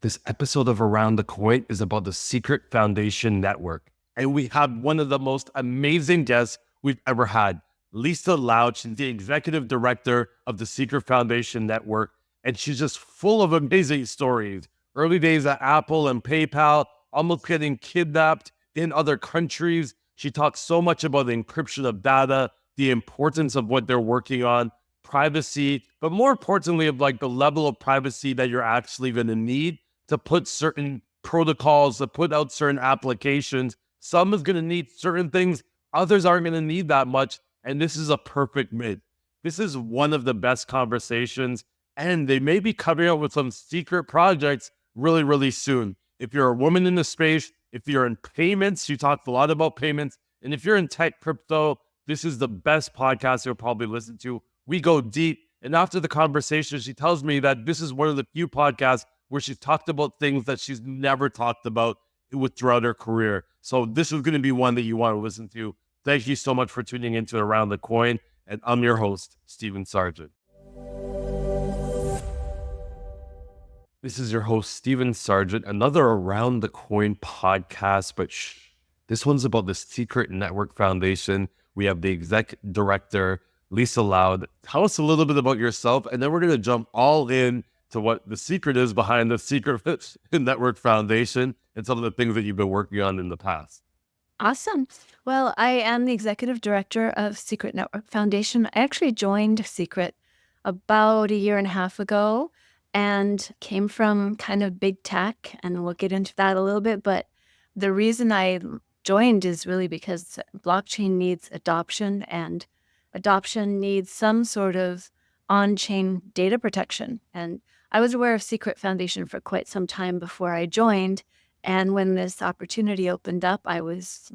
This episode of Around the Coin is about the Secret Foundation Network. And we have one of the most amazing guests we've ever had, Lisa Loud. She's the executive director of the Secret Foundation Network. And she's just full of amazing stories. Early days at Apple and PayPal, almost getting kidnapped in other countries. She talks so much about the encryption of data, the importance of what they're working on, privacy, but more importantly, of like the level of privacy that you're actually going to need to put certain protocols, to put out certain applications. Some is going to need certain things, others aren't going to need that much. And this is a perfect mid. This is one of the best conversations, and they may be coming out with some secret projects really, really soon. If you're a woman in the space, if you're in payments, she talked a lot about payments. And if you're in tech crypto, this is the best podcast you'll probably listen to. We go deep. And after the conversation, she tells me that this is one of the few podcasts where she's talked about things that she's never talked about throughout her career. So this is going to be one that you want to listen to. Thank you so much for tuning into Around the Coin. And I'm your host, Steven Sargeant. This is your host, Steven Sargeant, another Around the Coin podcast, but this one's about the Secret Network Foundation. We have the exec director, Lisa Loud. Tell us a little bit about yourself, and then we're going to jump all in to what the secret is behind the Secret Network Foundation and some of the things that you've been working on in the past. Awesome. Well, I am the executive director of Secret Network Foundation. I actually joined Secret about a year and a half ago and came from kind of big tech, and we'll get into that a little bit. But the reason I joined is really because blockchain needs adoption, and adoption needs some sort of on-chain data protection. And I was aware of Secret Foundation for quite some time before I joined. And when this opportunity opened up, I was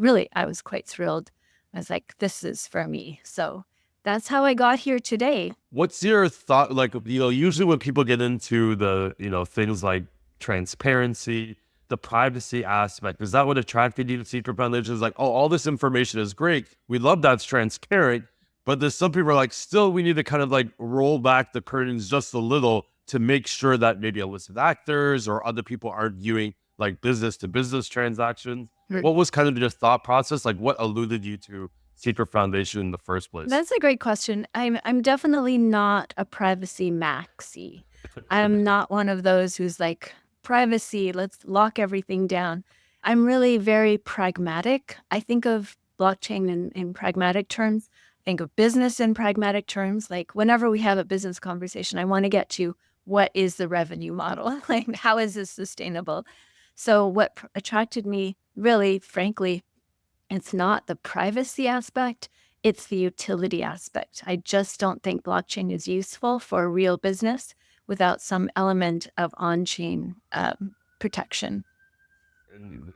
quite thrilled. I was like, this is for me. So that's how I got here today. What's your thought? Like, usually when people get into the, things like transparency, the privacy aspect, is that what attracted you to Secret Foundation? Is like, oh, all this information is great. We love that's transparent. But there's some people are like, still, we need to kind of like roll back the curtains just a little to make sure that maybe illicit actors or other people aren't viewing like business to business transactions. Right. What was kind of your thought process? Like, what alluded you to Secret Foundation in the first place? That's a great question. I'm definitely not a privacy maxi. I'm not one of those who's like, privacy, let's lock everything down. I'm really very pragmatic. I think of blockchain in pragmatic terms. Think of business in pragmatic terms. Like whenever we have a business conversation, I want to get to what is the revenue model? Like, how is this sustainable? So what attracted me, really, frankly, it's not the privacy aspect, it's the utility aspect. I just don't think blockchain is useful for real business without some element of on-chain protection.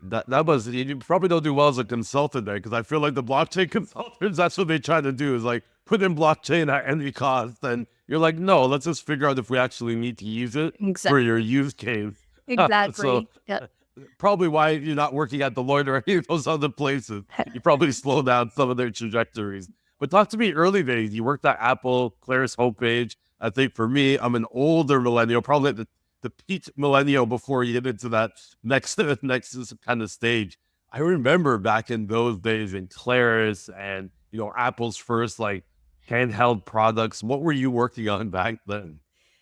That was, you probably don't do well as a consultant there, because I feel like the blockchain consultants, that's what they try to do, is like put in blockchain at any cost. And you're like, no, let's just figure out if we actually need to use it for your use case. Exactly. So, yep. Probably why you're not working at Deloitte or any of those other places. You probably slow down some of their trajectories. But talk to me early days. You worked at Apple, Claire's homepage. I think for me, I'm an older millennial, probably at the peak millennial before you get into that next kind of stage. I remember back in those days in Claire's and, Apple's first like handheld products. What were you working on back then?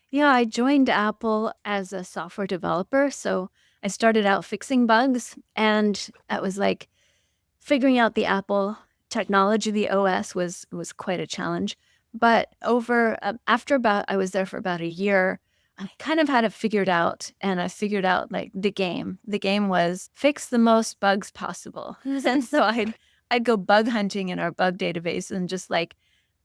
Yeah, I joined Apple as a software developer. So I started out fixing bugs, and that was like figuring out the Apple technology. The OS was quite a challenge. But I was there for about a year, I kind of had it figured out, and I figured out like the game. The game was fix the most bugs possible. And so I'd go bug hunting in our bug database and just like,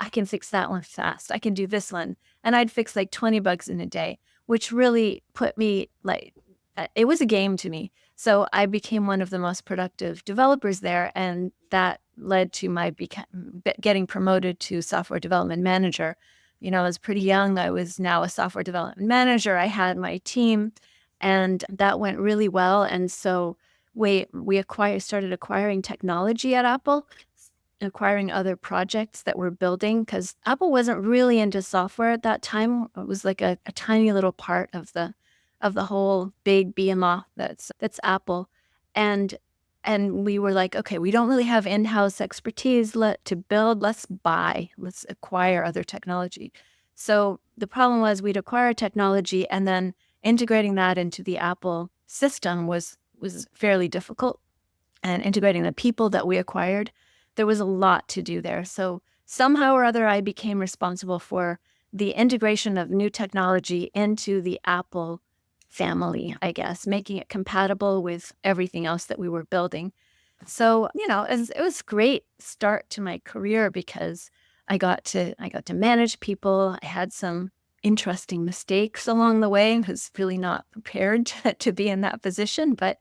I can fix that one fast. I can do this one. And I'd fix like 20 bugs in a day, which really put me like, it was a game to me. So I became one of the most productive developers there. And that led to my getting promoted to software development manager. I was pretty young. I was now a software development manager. I had my team, and that went really well. And so we started acquiring technology at Apple, acquiring other projects that we're building, because Apple wasn't really into software at that time. It was like a tiny little part of the of the whole big behemoth that's Apple. And we were like, okay, we don't really have in-house expertise to build. Let's acquire other technology. So the problem was we'd acquire technology, and then integrating that into the Apple system was fairly difficult. And integrating the people that we acquired, there was a lot to do there. So somehow or other, I became responsible for the integration of new technology into the Apple family, I guess, making it compatible with everything else that we were building. So, it was a great start to my career because I got to manage people. I had some interesting mistakes along the way. I was really not prepared to be in that position, but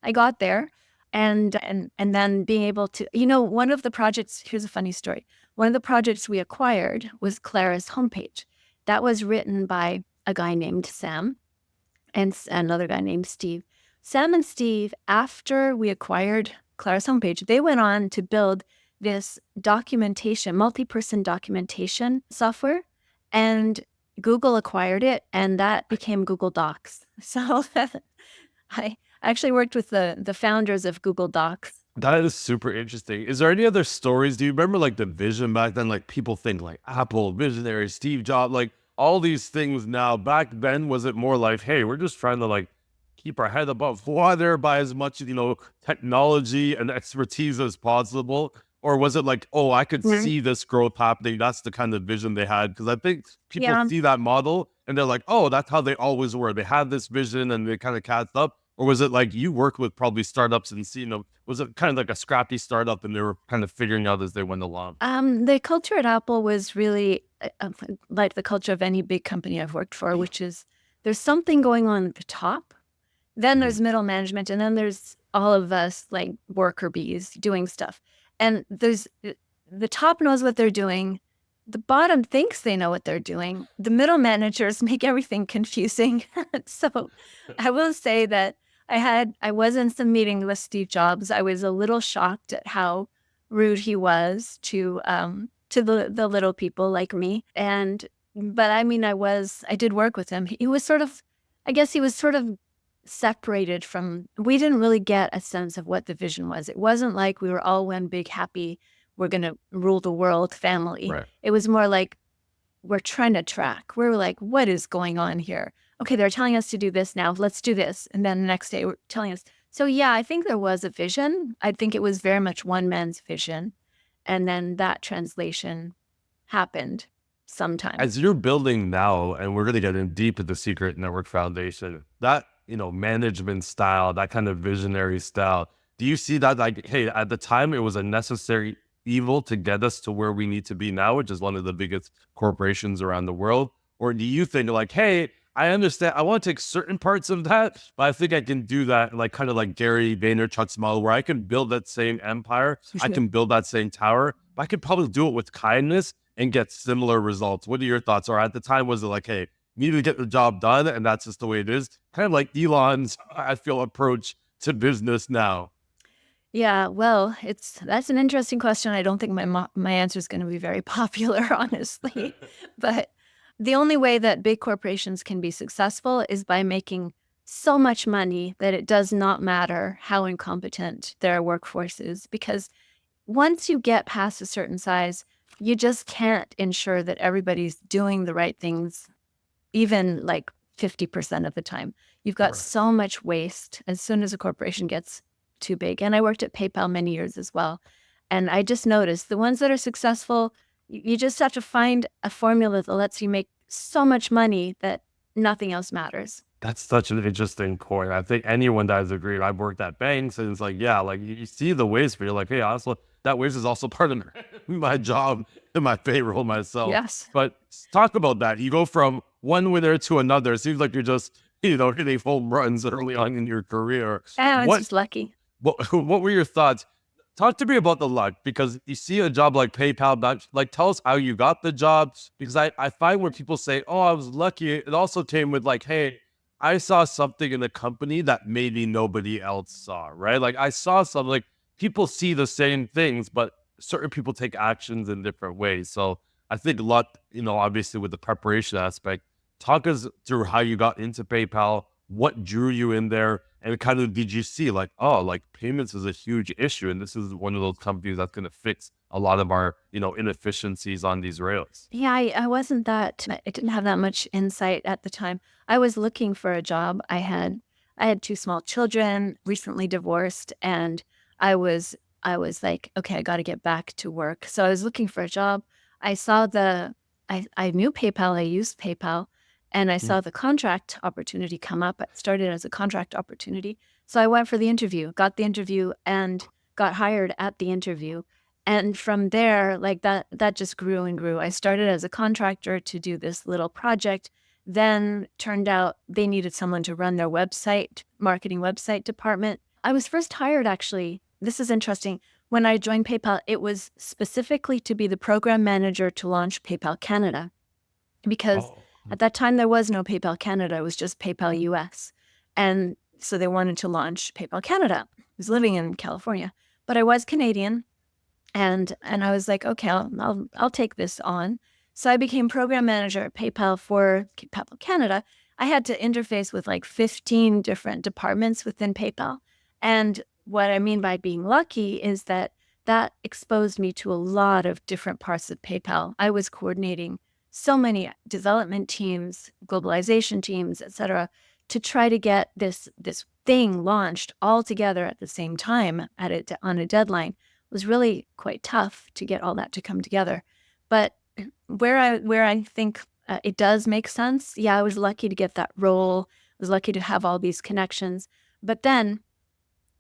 I got there. And then being able to, one of the projects, here's a funny story. One of the projects we acquired was Clara's homepage. That was written by a guy named Sam and another guy named Steve. Sam and Steve, after we acquired Clara's homepage, they went on to build this documentation, multi-person documentation software, and Google acquired it, and that became Google Docs. So I actually worked with the founders of Google Docs. That is super interesting. Is there any other stories? Do you remember like the vision back then? Like people think like Apple, visionary, Steve Jobs, like all these things now. Back then, was it more like, hey, we're just trying to like keep our head above water by as much, technology and expertise as possible? Or was it like, oh, I could see this growth happening? That's the kind of vision they had. Because I think people see that model and they're like, oh, that's how they always were. They had this vision and they kind of catch up. Or was it like you worked with probably startups and was it kind of like a scrappy startup and they were kind of figuring out as they went along? The culture at Apple was really like the culture of any big company I've worked for, which is there's something going on at the top. Then there's middle management, and then there's all of us like worker bees doing stuff. And there's the top knows what they're doing. The bottom thinks they know what they're doing. The middle managers make everything confusing. So I will say that I was in some meeting with Steve Jobs. I was a little shocked at how rude he was to the little people like me. But I mean, I did work with him. He was sort of separated from, we didn't really get a sense of what the vision was. It wasn't like we were all one big happy, we're going to rule the world family. Right. It was more like we're trying to track. We're like, what is going on here? Okay, they're telling us to do this now. Let's do this. And then the next day we're telling us. So yeah, I think there was a vision. I think it was very much one man's vision. And then that translation happened sometime. As you're building now, and we're really getting deep into the Secret Network Foundation, that, management style, that kind of visionary style, do you see that like, hey, at the time it was a necessary evil to get us to where we need to be now, which is one of the biggest corporations around the world? Or do you think like, hey, I understand, I want to take certain parts of that, but I think I can do that like kind of like Gary Vaynerchuk's model where I can build that same empire, I can build that same tower, but I could probably do it with kindness and get similar results. What are your thoughts? Or at the time, was it like, hey, you need to get the job done and that's just the way it is? Kind of like Elon's, I feel, approach to business now. Yeah, well, that's an interesting question. I don't think my answer is going to be very popular, honestly. But the only way that big corporations can be successful is by making so much money that it does not matter how incompetent their workforce is. Because once you get past a certain size, you just can't ensure that everybody's doing the right things, even like 50% of the time. You've got so much waste as soon as a corporation gets too big. And I worked at PayPal many years as well. And I just noticed the ones that are successful, you just have to find a formula that lets you make so much money that nothing else matters. That's such an interesting point. I think anyone that has agreed. I've worked at banks and it's like, yeah, like you see the waste, but you're like, hey, also that waste is also part of my job and my payroll myself. Yes. But talk about that. You go from one winner to another. It seems like you're just, hitting home runs early on in your career. I was just lucky. What were your thoughts? Talk to me about the luck, because you see a job like PayPal, like tell us how you got the job. Because I find when people say, oh, I was lucky, it also came with like, hey, I saw something in the company that maybe nobody else saw, right? Like I saw something, like people see the same things, but certain people take actions in different ways. So I think luck, obviously with the preparation aspect, talk us through how you got into PayPal. what drew you in there, and kind of did you see like, oh, like payments is a huge issue, and this is one of those companies that's going to fix a lot of our, inefficiencies on these rails? Yeah, I wasn't that I didn't have that much insight at the time. I was looking for a job. I had two small children, recently divorced, and I was like, okay, I got to get back to work. So I was looking for a job. I saw I knew PayPal, I used PayPal, and I saw the contract opportunity come up. It started as a contract opportunity. So I went for the interview, got the interview, and got hired at the interview. And from there, like that just grew and grew. I started as a contractor to do this little project. Then turned out they needed someone to run their website, marketing website department. I was first hired, actually. This is interesting. When I joined PayPal, it was specifically to be the program manager to launch PayPal Canada, because Oh, at that time there was no PayPal Canada. It was just PayPal US. And so they wanted to launch PayPal Canada. I was living in California, but I was Canadian. And I was like, okay, I'll take this on. So I became program manager at PayPal for PayPal Canada. I had to interface with like 15 different departments within PayPal. And what I mean by being lucky is that that exposed me to a lot of different parts of PayPal. I was coordinating so many development teams, globalization teams, et cetera, to try to get this thing launched all together at the same time on a deadline. Was really quite tough to get all that to come together. But where I think it does make sense, yeah, I was lucky to get that role. I was lucky to have all these connections. But then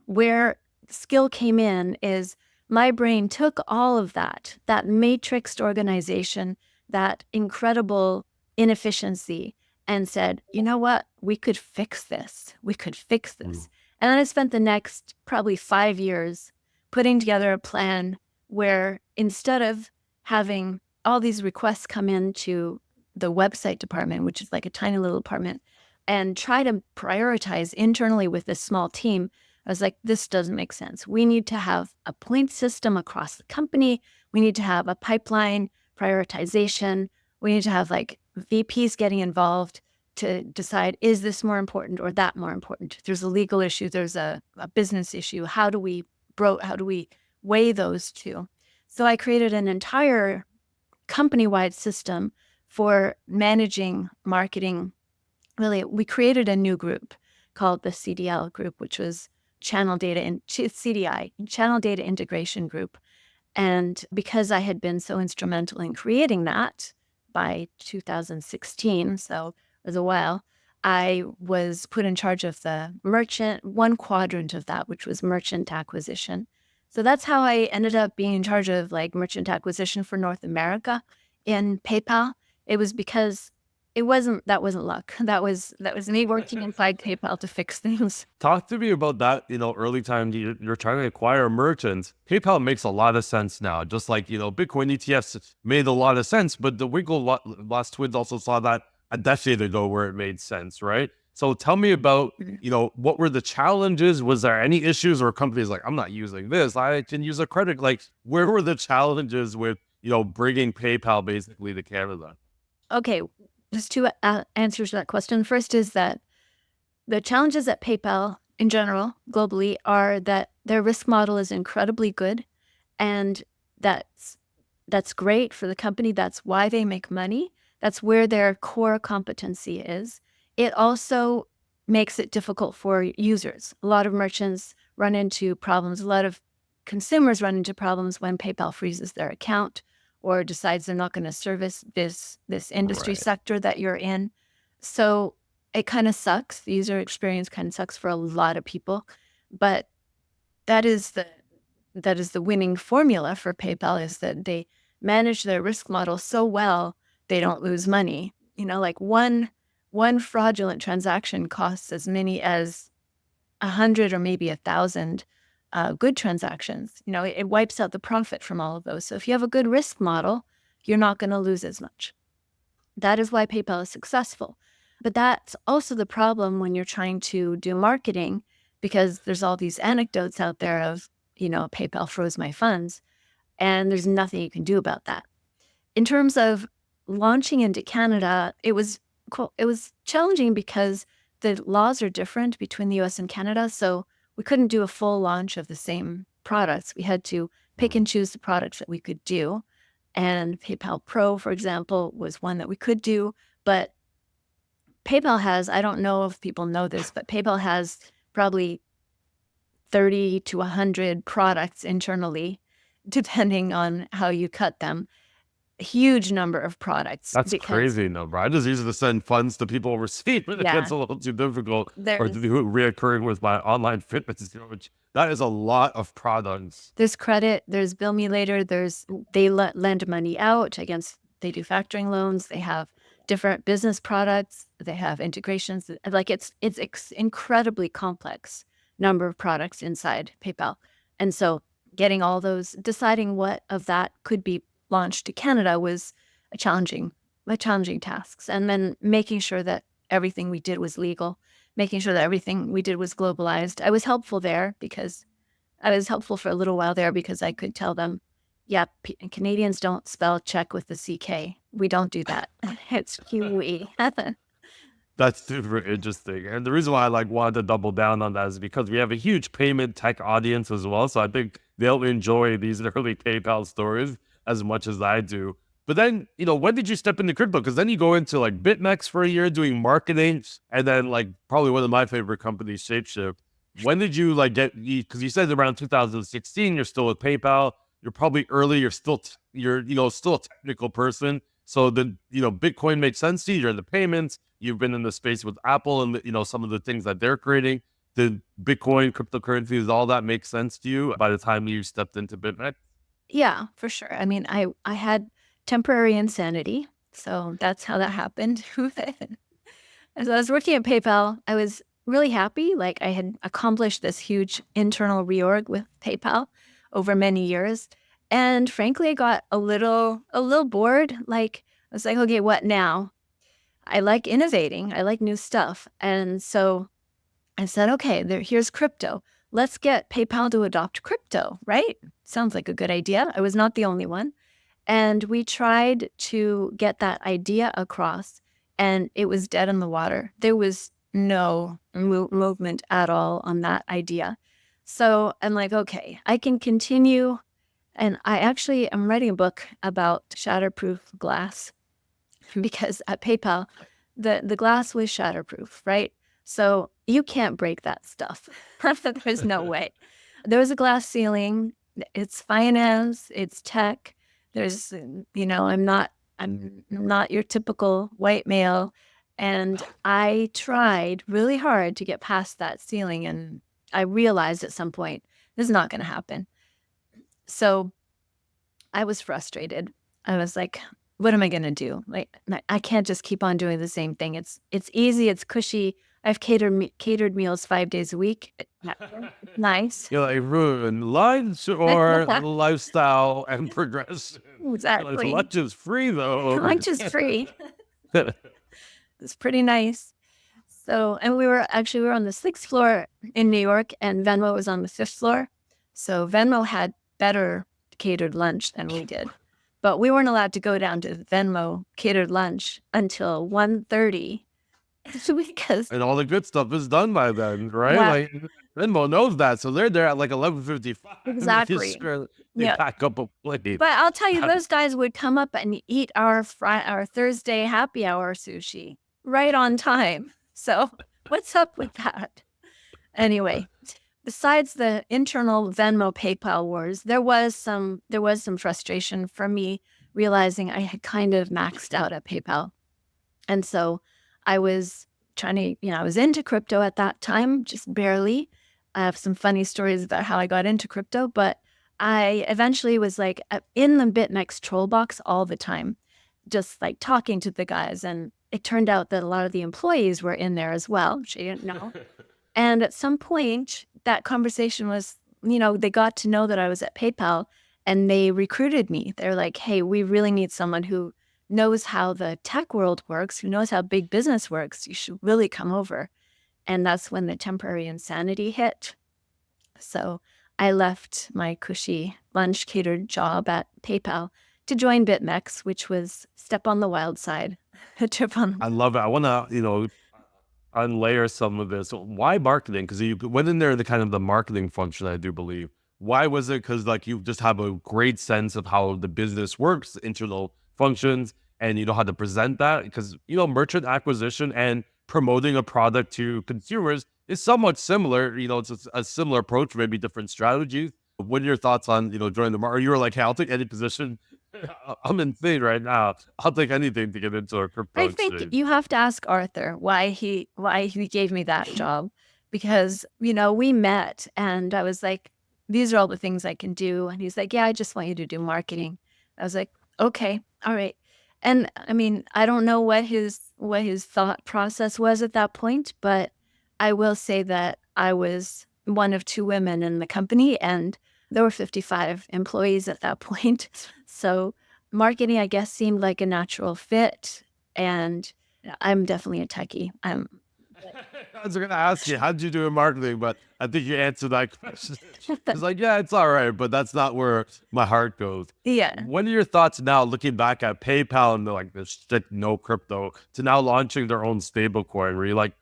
where skill came in is my brain took all of that matrixed organization, that incredible inefficiency, and said, you know what? We could fix this. We could fix this. And then I spent the next probably 5 years putting together a plan where instead of having all these requests come into the website department, which is like a tiny little department, and try to prioritize internally with this small team, I was like, this doesn't make sense. We need to have a point system across the company. We need to have a pipeline prioritization. We need to have like VPs getting involved to decide, is this more important or that more important? There's a legal issue. There's a business issue. How do we weigh those two? So I created an entire company-wide system for managing marketing. Really, we created a new group called the CDL group, which was CDI, Channel Data Integration Group. And because I had been so instrumental in creating that by 2016, so it was a while, I was put in charge of the one quadrant of that, which was merchant acquisition. So that's how I ended up being in charge of like merchant acquisition for North America in PayPal. It was because that wasn't luck. That was me working inside PayPal to fix things. talk to me about that, early time you're trying to acquire merchants. PayPal makes a lot of sense now. Just like, Bitcoin ETFs made a lot of sense, but the Last Twins also saw that a decade ago where it made sense, right? So tell me about, what were the challenges? Was there any issues or companies like, I'm not using this, I can use a credit? Like, where were the challenges with, bringing PayPal basically to Canada? Okay, there's two answers to that question. First is that the challenges at PayPal in general, globally, are that their risk model is incredibly good, and that's great for the company. That's why they make money. That's where their core competency is. It also makes it difficult for users. A lot of merchants run into problems. A lot of consumers run into problems when PayPal freezes their account or decides they're not going to service this industry Right. sector that you're in. So it kind of sucks. The user experience kind of sucks for a lot of people, but that is the winning formula for PayPal, is that they manage their risk model so well they don't lose money. Like one fraudulent transaction costs as many as 100 or maybe 1,000 good transactions. It wipes out the profit from all of those. So if you have a good risk model, you're not going to lose as much. That is why PayPal is successful. But that's also the problem when you're trying to do marketing, because there's all these anecdotes out there of, PayPal froze my funds, and there's nothing you can do about that. In terms of launching into Canada, it was challenging because the laws are different between the US and Canada, so we couldn't do a full launch of the same products. We had to pick and choose the products that we could do. And PayPal Pro, for example, was one that we could do. But PayPal has, I don't know if people know this, but PayPal has probably 30 to 100 products internally, depending on how you cut them. A huge number of products. That's crazy number. I just use it to send funds to people overseas when it gets a little too difficult, or to do reoccurring with my online fitness, which that is a lot of products. There's credit, there's bill me later, they lend money out against, they do factoring loans, they have different business products, they have integrations. Like it's incredibly complex number of products inside PayPal. And so getting all those, deciding what of that could be launched to Canada was a challenging task. And then making sure that everything we did was legal, making sure that everything we did was globalized. I was helpful for a little while there because I could tell them, yeah, Canadians don't spell check with the CK. We don't do that. It's QE. That's super interesting. And the reason why I wanted to double down on that is because we have a huge payment tech audience as well. So I think they'll enjoy these early PayPal stories as much as I do. But then, when did you step into crypto? Because then you go into BitMEX for a year doing marketing, and then probably one of my favorite companies, ShapeShift. When did you because you said around 2016, you're still with PayPal. You're probably early. You're still, still a technical person. So then, Bitcoin makes sense to you. You're in the payments. You've been in the space with Apple and, some of the things that they're creating. Did Bitcoin, cryptocurrencies, all that make sense to you by the time you stepped into BitMEX? Yeah, for sure. I mean, I had temporary insanity. So that's how that happened. As I was working at PayPal, I was really happy. I had accomplished this huge internal reorg with PayPal over many years. And frankly, I got a little bored. I was like, okay, what now? I like innovating. I like new stuff. And so I said, okay, here's crypto. Let's get PayPal to adopt crypto, right? Sounds like a good idea. I was not the only one. And we tried to get that idea across, and it was dead in the water. There was no movement at all on that idea. So I'm like, okay, I can continue. And I actually am writing a book about shatterproof glass because at PayPal, the glass was shatterproof, right? So you can't break that stuff. There's no way. There was a glass ceiling. It's finance, it's tech. There's, I'm not your typical white male. And I tried really hard to get past that ceiling. And I realized at some point, this is not going to happen. So I was frustrated. I was like, what am I going to do? I can't just keep on doing the same thing. It's easy. It's cushy. I've catered meals 5 days a week. Nice. Ruin lunch or lifestyle and progression. Exactly. Lunch is free, though. Lunch is free. It's pretty nice. So, and we were on the 6th floor in New York, and Venmo was on the 5th floor. So Venmo had better catered lunch than we did. But we weren't allowed to go down to Venmo catered lunch until 1:30 because... And all the good stuff is done by then, right? Venmo knows that, so they're there at 11:55. Exactly. They pack up a plate. But I'll tell you, those guys would come up and eat our Thursday happy hour sushi right on time. So what's up with that? Anyway, besides the internal Venmo PayPal wars, there was some frustration from me realizing I had kind of maxed out at PayPal. And so I was trying to, I was into crypto at that time, just barely. I have some funny stories about how I got into crypto, but I eventually was in the BitMEX troll box all the time, just talking to the guys. And it turned out that a lot of the employees were in there as well, which I didn't know. And at some point, that conversation was, they got to know that I was at PayPal and they recruited me. They're like, hey, we really need someone who knows how the tech world works, who knows how big business works. You should really come over. And that's when the temporary insanity hit. So I left my cushy lunch catered job at PayPal to join BitMEX, which was step on the wild side. A trip on. I love it. I want to, unlayer some of this. Why marketing? Because you went in there the kind of the marketing function, I do believe. Why was it? Because like you just have a great sense of how the business works, internal functions, and you know how to present that. Because you know merchant acquisition and promoting a product to consumers is somewhat similar. You know, it's a similar approach, maybe different strategies. What are your thoughts on joining the market? You were like, hey, I'll take any position. I'm insane right now. I'll take anything to get into a crypto I think exchange. you have to ask Arthur why he gave me that job, because we met and I was like, these are all the things I can do, and he's like, yeah, I just want you to do marketing. I was like, okay, all right. And I mean, I don't know what his thought process was at that point, but I will say that I was one of two women in the company, and there were 55 employees at that point. So marketing, I guess, seemed like a natural fit. And I'm definitely a techie. I was going to ask you, how did you do in marketing? But I think you answered that question. It's like, yeah, it's all right, but that's not where my heart goes. Yeah. What are your thoughts now, looking back at PayPal and like the strict no crypto to now launching their own stablecoin? Where you're like,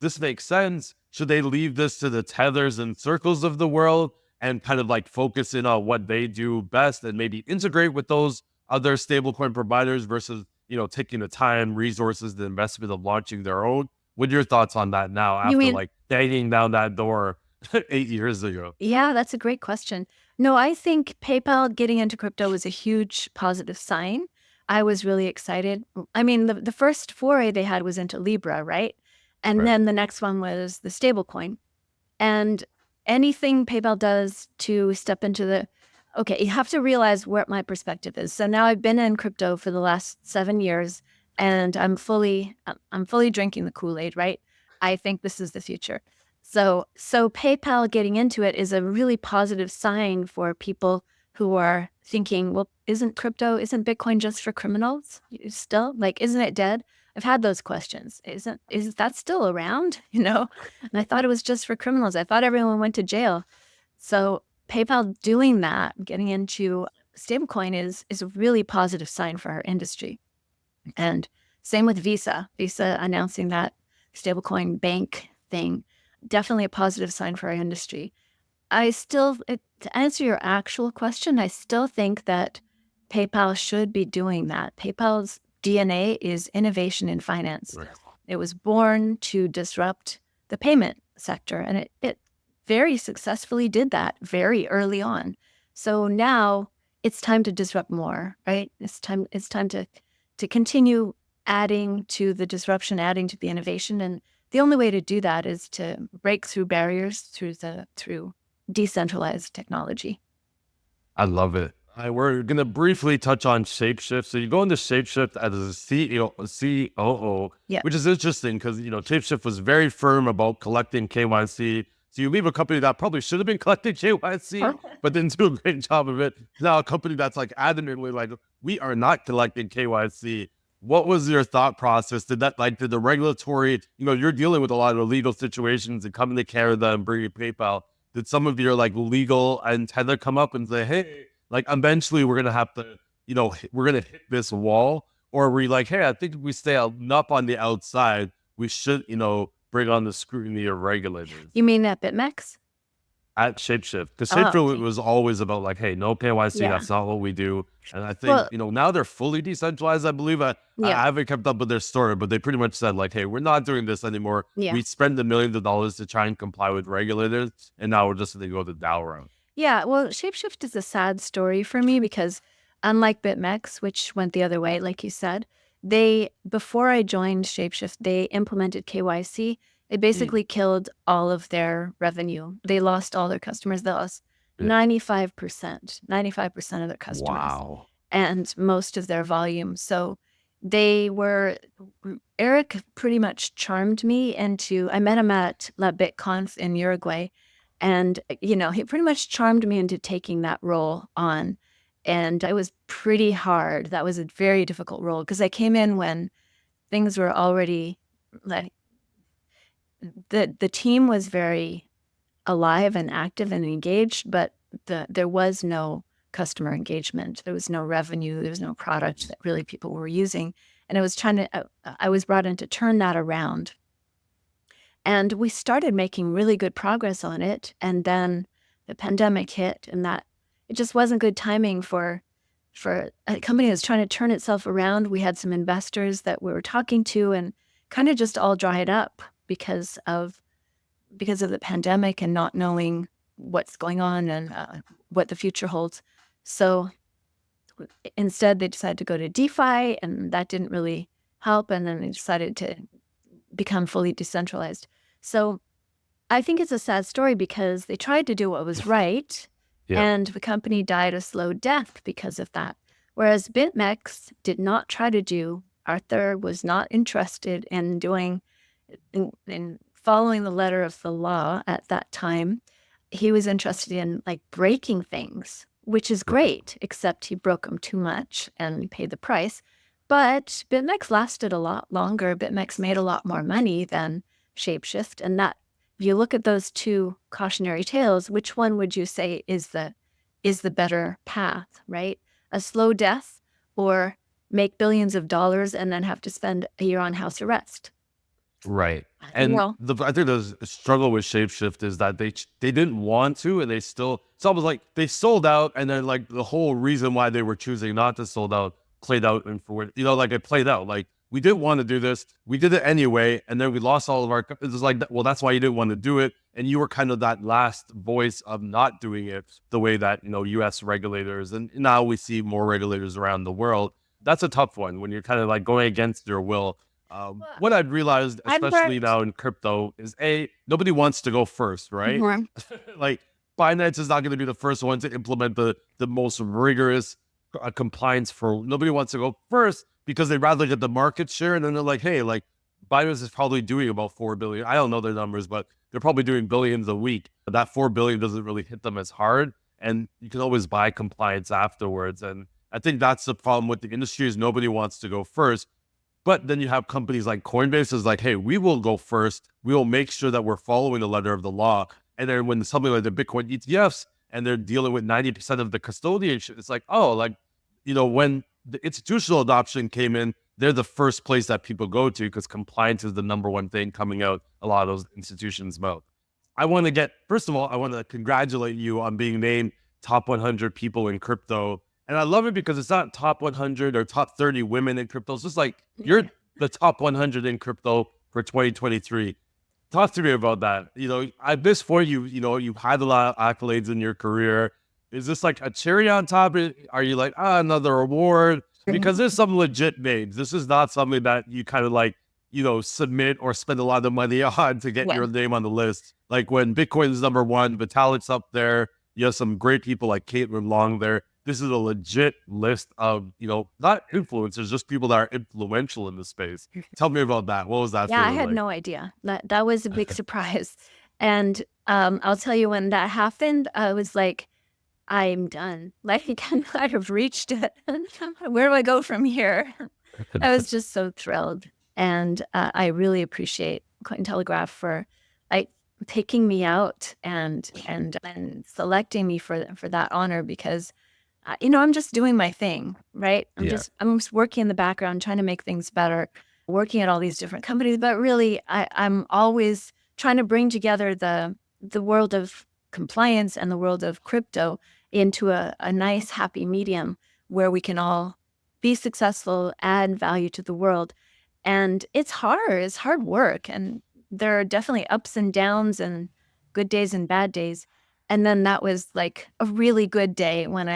this makes sense. Should they leave this to the tethers and circles of the world and kind of like focus in on what they do best and maybe integrate with those other stablecoin providers versus taking the time, resources, the investment of launching their own? What are your thoughts on that now You after mean, like banging down that door 8 years ago? yeah, that's a great question. No, I think PayPal getting into crypto was a huge positive sign. I was really excited. I mean, the first foray they had was into Libra, right? And Right. then the next one was the stablecoin. And anything PayPal does to step into okay, you have to realize what my perspective is. So now I've been in crypto for the last 7 years, and I'm fully drinking the Kool-Aid, right? I think this is the future. So PayPal getting into it is a really positive sign for people who are thinking, well, isn't Bitcoin just for criminals still? Like, isn't it dead? I've had those questions. Is that still around? And I thought it was just for criminals. I thought everyone went to jail. So PayPal doing that, getting into stablecoin is a really positive sign for our industry. And same with Visa. Visa announcing that stablecoin bank thing, definitely a positive sign for our industry. To answer your actual question, I still think that PayPal should be doing that. PayPal's DNA is innovation in finance. Right. It was born to disrupt the payment sector, and it very successfully did that very early on. So now it's time to disrupt more, right? It's time to continue adding to the disruption, adding to the innovation, and the only way to do that is to break through barriers through decentralized technology. I love it. We're gonna briefly touch on ShapeShift. So you go into ShapeShift as a CEO, COO, Yeah. which is interesting because ShapeShift was very firm about collecting KYC. So you leave a company that probably should have been collecting KYC, but didn't do a great job of it. Now a company that's like adamantly like, we are not collecting KYC. What was your thought process? Did the regulatory, you're dealing with a lot of legal situations and coming to Canada and bringing PayPal. Did some of your like legal antenna come up and say, hey, like eventually we're gonna have to, we're gonna hit this wall? Or were you like, hey, I think if we stay up on the outside, we should, bring on the scrutiny of regulators You mean at BitMEX? at ShapeShift? Because Oh, ShapeShift okay. was always about like, hey, no KYC, Yeah. that's not what we do. And I think, Well, now they're fully decentralized, I believe. I yeah. haven't kept up with their story, but they pretty much said like, hey, we're not doing this anymore. Yeah. We spend the millions of dollars to try and comply with regulators, and now we're just going to go the DAO route. Yeah, well, ShapeShift is a sad story for me because unlike BitMEX, which went the other way, like you said, before I joined ShapeShift, they implemented KYC. They basically killed all of their revenue. They lost all their customers. They lost Yeah. 95% of their customers Wow. and most of their volume. So Eric pretty much charmed me I met him at La BitConf in Uruguay. And, he pretty much charmed me into taking that role on. And it was pretty hard. That was a very difficult role because I came in when things were already like the team was very alive and active and engaged, but there was no customer engagement. There was no revenue. There was no product that really people were using. And I was brought in to turn that around. And we started making really good progress on it. And then the pandemic hit, and that it just wasn't good timing for a company that's trying to turn itself around. We had some investors that we were talking to, and kind of just all dried up because of the pandemic and not knowing what's going on and what the future holds. So instead, they decided to go to DeFi, and that didn't really help. And then they decided to become fully decentralized. So I think it's a sad story because they tried to do what was right, Yeah. and the company died a slow death because of that. Whereas BitMEX did not try to do, Arthur was not interested in doing, in following the letter of the law at that time. He was interested in like breaking things, which is great, except he broke them too much and paid the price. But BitMEX lasted a lot longer. BitMEX made a lot more money than ShapeShift. And that, if you look at those two cautionary tales, which one would you say is the better path, right? A slow death, or make billions of dollars and then have to spend a year on house arrest? Right. And Well, I think the struggle with ShapeShift is that they didn't want to, and they still, it's almost like they sold out, and then like the whole reason why they were choosing not to sold out played out, and for, you know, like it played out. Like, we didn't want to do this, we did it anyway, and then we lost all of our, it's just like, well, that's why you didn't want to do it, and you were kind of that last voice of not doing it the way that, you know, US regulators, and now we see more regulators around the world. That's a tough one when you're kind of like going against your will. What I've realized, I've especially learned. now in crypto, is nobody wants to go first, right? Mhm. Like, Binance is not going to be the first one to implement the most rigorous compliance for. Nobody wants to go first because they'd rather get the market share, and then they're like, hey, like Binance is probably doing about 4 billion. I don't know their numbers, but they're probably doing billions a week. But that 4 billion doesn't really hit them as hard, and you can always buy compliance afterwards. And I think that's the problem with the industry, is nobody wants to go first. But then you have companies like Coinbase is like, hey, we will go first. We will make sure that we're following the letter of the law. And then when something like the Bitcoin ETFs, and they're dealing with 90% of the custodianship, it's like, oh, like, you know, when the institutional adoption came in, they're the first place that people go to because compliance is the number one thing coming out a lot of those institutions' mouth. First of all, I want to congratulate you on being named top 100 people in crypto. And I love it because it's not top 100 or top 30 women in crypto. It's just like, you're the top 100 in crypto for 2023. Talk to me about that. You know, at this point, you know, you've had a lot of accolades in your career. Is this like a cherry on top? Are you like, another award? Because there's some legit names. This is not something that you kind of like, you know, submit or spend a lot of money on to get Yeah. your name on the list. Like when Bitcoin is number one, Vitalik's up there. You have some great people like Caitlin Long there. This is a legit list of, you know, not influencers, just people that are influential in the space. Tell me about that. What was that Yeah, I feeling had like? no idea. That was a big surprise. And I'll tell you, when that happened, I was like, I'm done. Like, I have reached it. Where do I go from here? I was just so thrilled. And I really appreciate Cointelegraph for like picking me out and selecting me for that honor, because you know, I'm just doing my thing, right? Yeah. I'm just working in the background, trying to make things better, working at all these different companies. But really, I'm always trying to bring together the world of compliance and the world of crypto into a nice, happy medium where we can all be successful, add value to the world. And it's hard work. And there are definitely ups and downs and good days and bad days. And then that was like a really good day when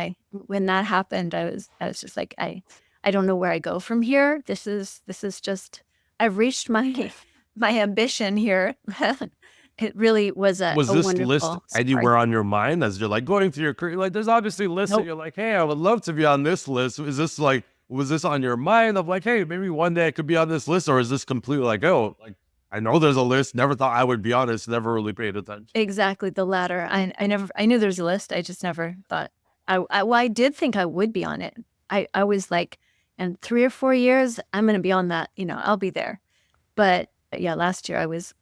that happened. I was just like, I don't know where I go from here. This is just, I've reached my my ambition here. It really was Was a this list wonderful surprise. anywhere on your mind as you're like going through your career? Like, there's obviously lists that Nope. you're like, hey, I would love to be on this list. Is this like, was this on your mind of like, hey, maybe one day I could be on this list? Or is this completely like, oh, like, I know there's a list, never thought I would be on this, never really paid attention? Exactly, the latter. I knew there's a list. I just never thought well, I did think I would be on it. I was like, in 3 or 4 years, I'm going to be on that. You know, I'll be there. But yeah, last year I was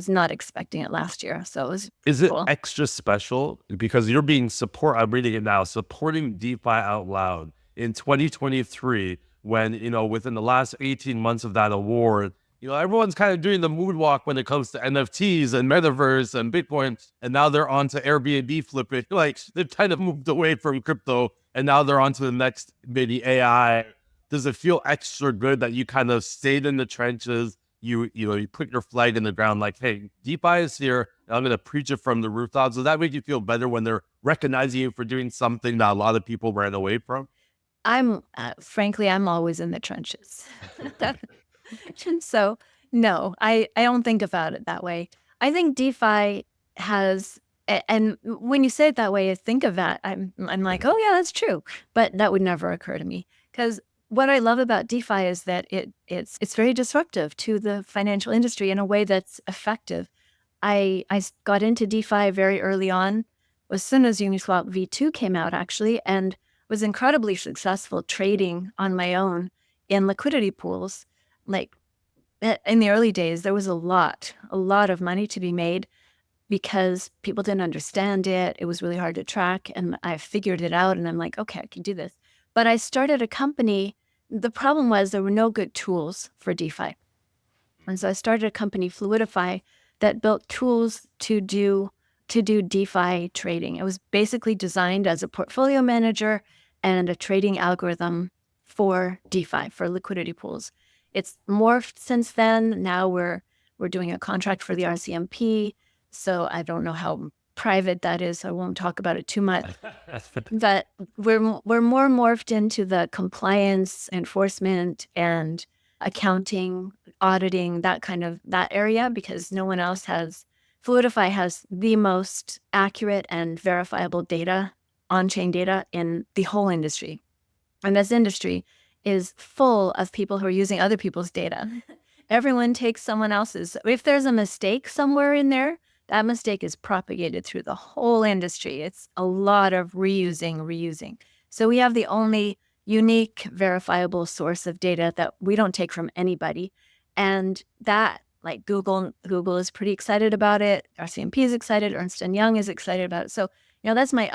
not expecting it last year, so it was Is it cool. extra special because you're being I'm reading it now, supporting DeFi out loud in 2023 when, you know, within the last 18 months of that award, everyone's kind of doing the moonwalk when it comes to NFTs and metaverse and Bitcoin, and now they're on to Airbnb flipping. Like they've kind of moved away from crypto, and now they're on to the next maybe AI. Does it feel extra good that you kind of stayed in the trenches? You put your flag in the ground, like, hey, DeFi is here, and I'm going to preach it from the rooftops. Does that make you feel better when they're recognizing you for doing something that a lot of people ran away from? I'm frankly, I'm always in the trenches. And so, no, I don't think about it that way. I think DeFi has, and when you say it that way, I think of that. I'm like, oh yeah, that's true, but that would never occur to me because what I love about DeFi is that it's very disruptive to the financial industry in a way that's effective. I got into DeFi very early on, as soon as Uniswap V2 came out, actually, and was incredibly successful trading on my own in liquidity pools. Like in the early days, there was a lot of money to be made because people didn't understand it. It was really hard to track. And I figured it out and I'm like, okay, I can do this. But I started a company. The problem was there were no good tools for DeFi. And so I started a company, Fluidify, that built tools to do DeFi trading. It was basically designed as a portfolio manager and a trading algorithm for DeFi, for liquidity pools. It's morphed since then. Now we're doing a contract for the RCMP. So I don't know how private that is. So I won't talk about it too much. But we're more morphed into the compliance, enforcement, and accounting, auditing, that area, because no one else has. Fluidify has the most accurate and verifiable data, on-chain data in the whole industry. And this industry is full of people who are using other people's data. Everyone takes someone else's. If there's a mistake somewhere in there, that mistake is propagated through the whole industry. It's a lot of reusing. So we have the only unique, verifiable source of data that we don't take from anybody. And that, like Google is pretty excited about it. RCMP is excited. Ernst & Young is excited about it. So, it's my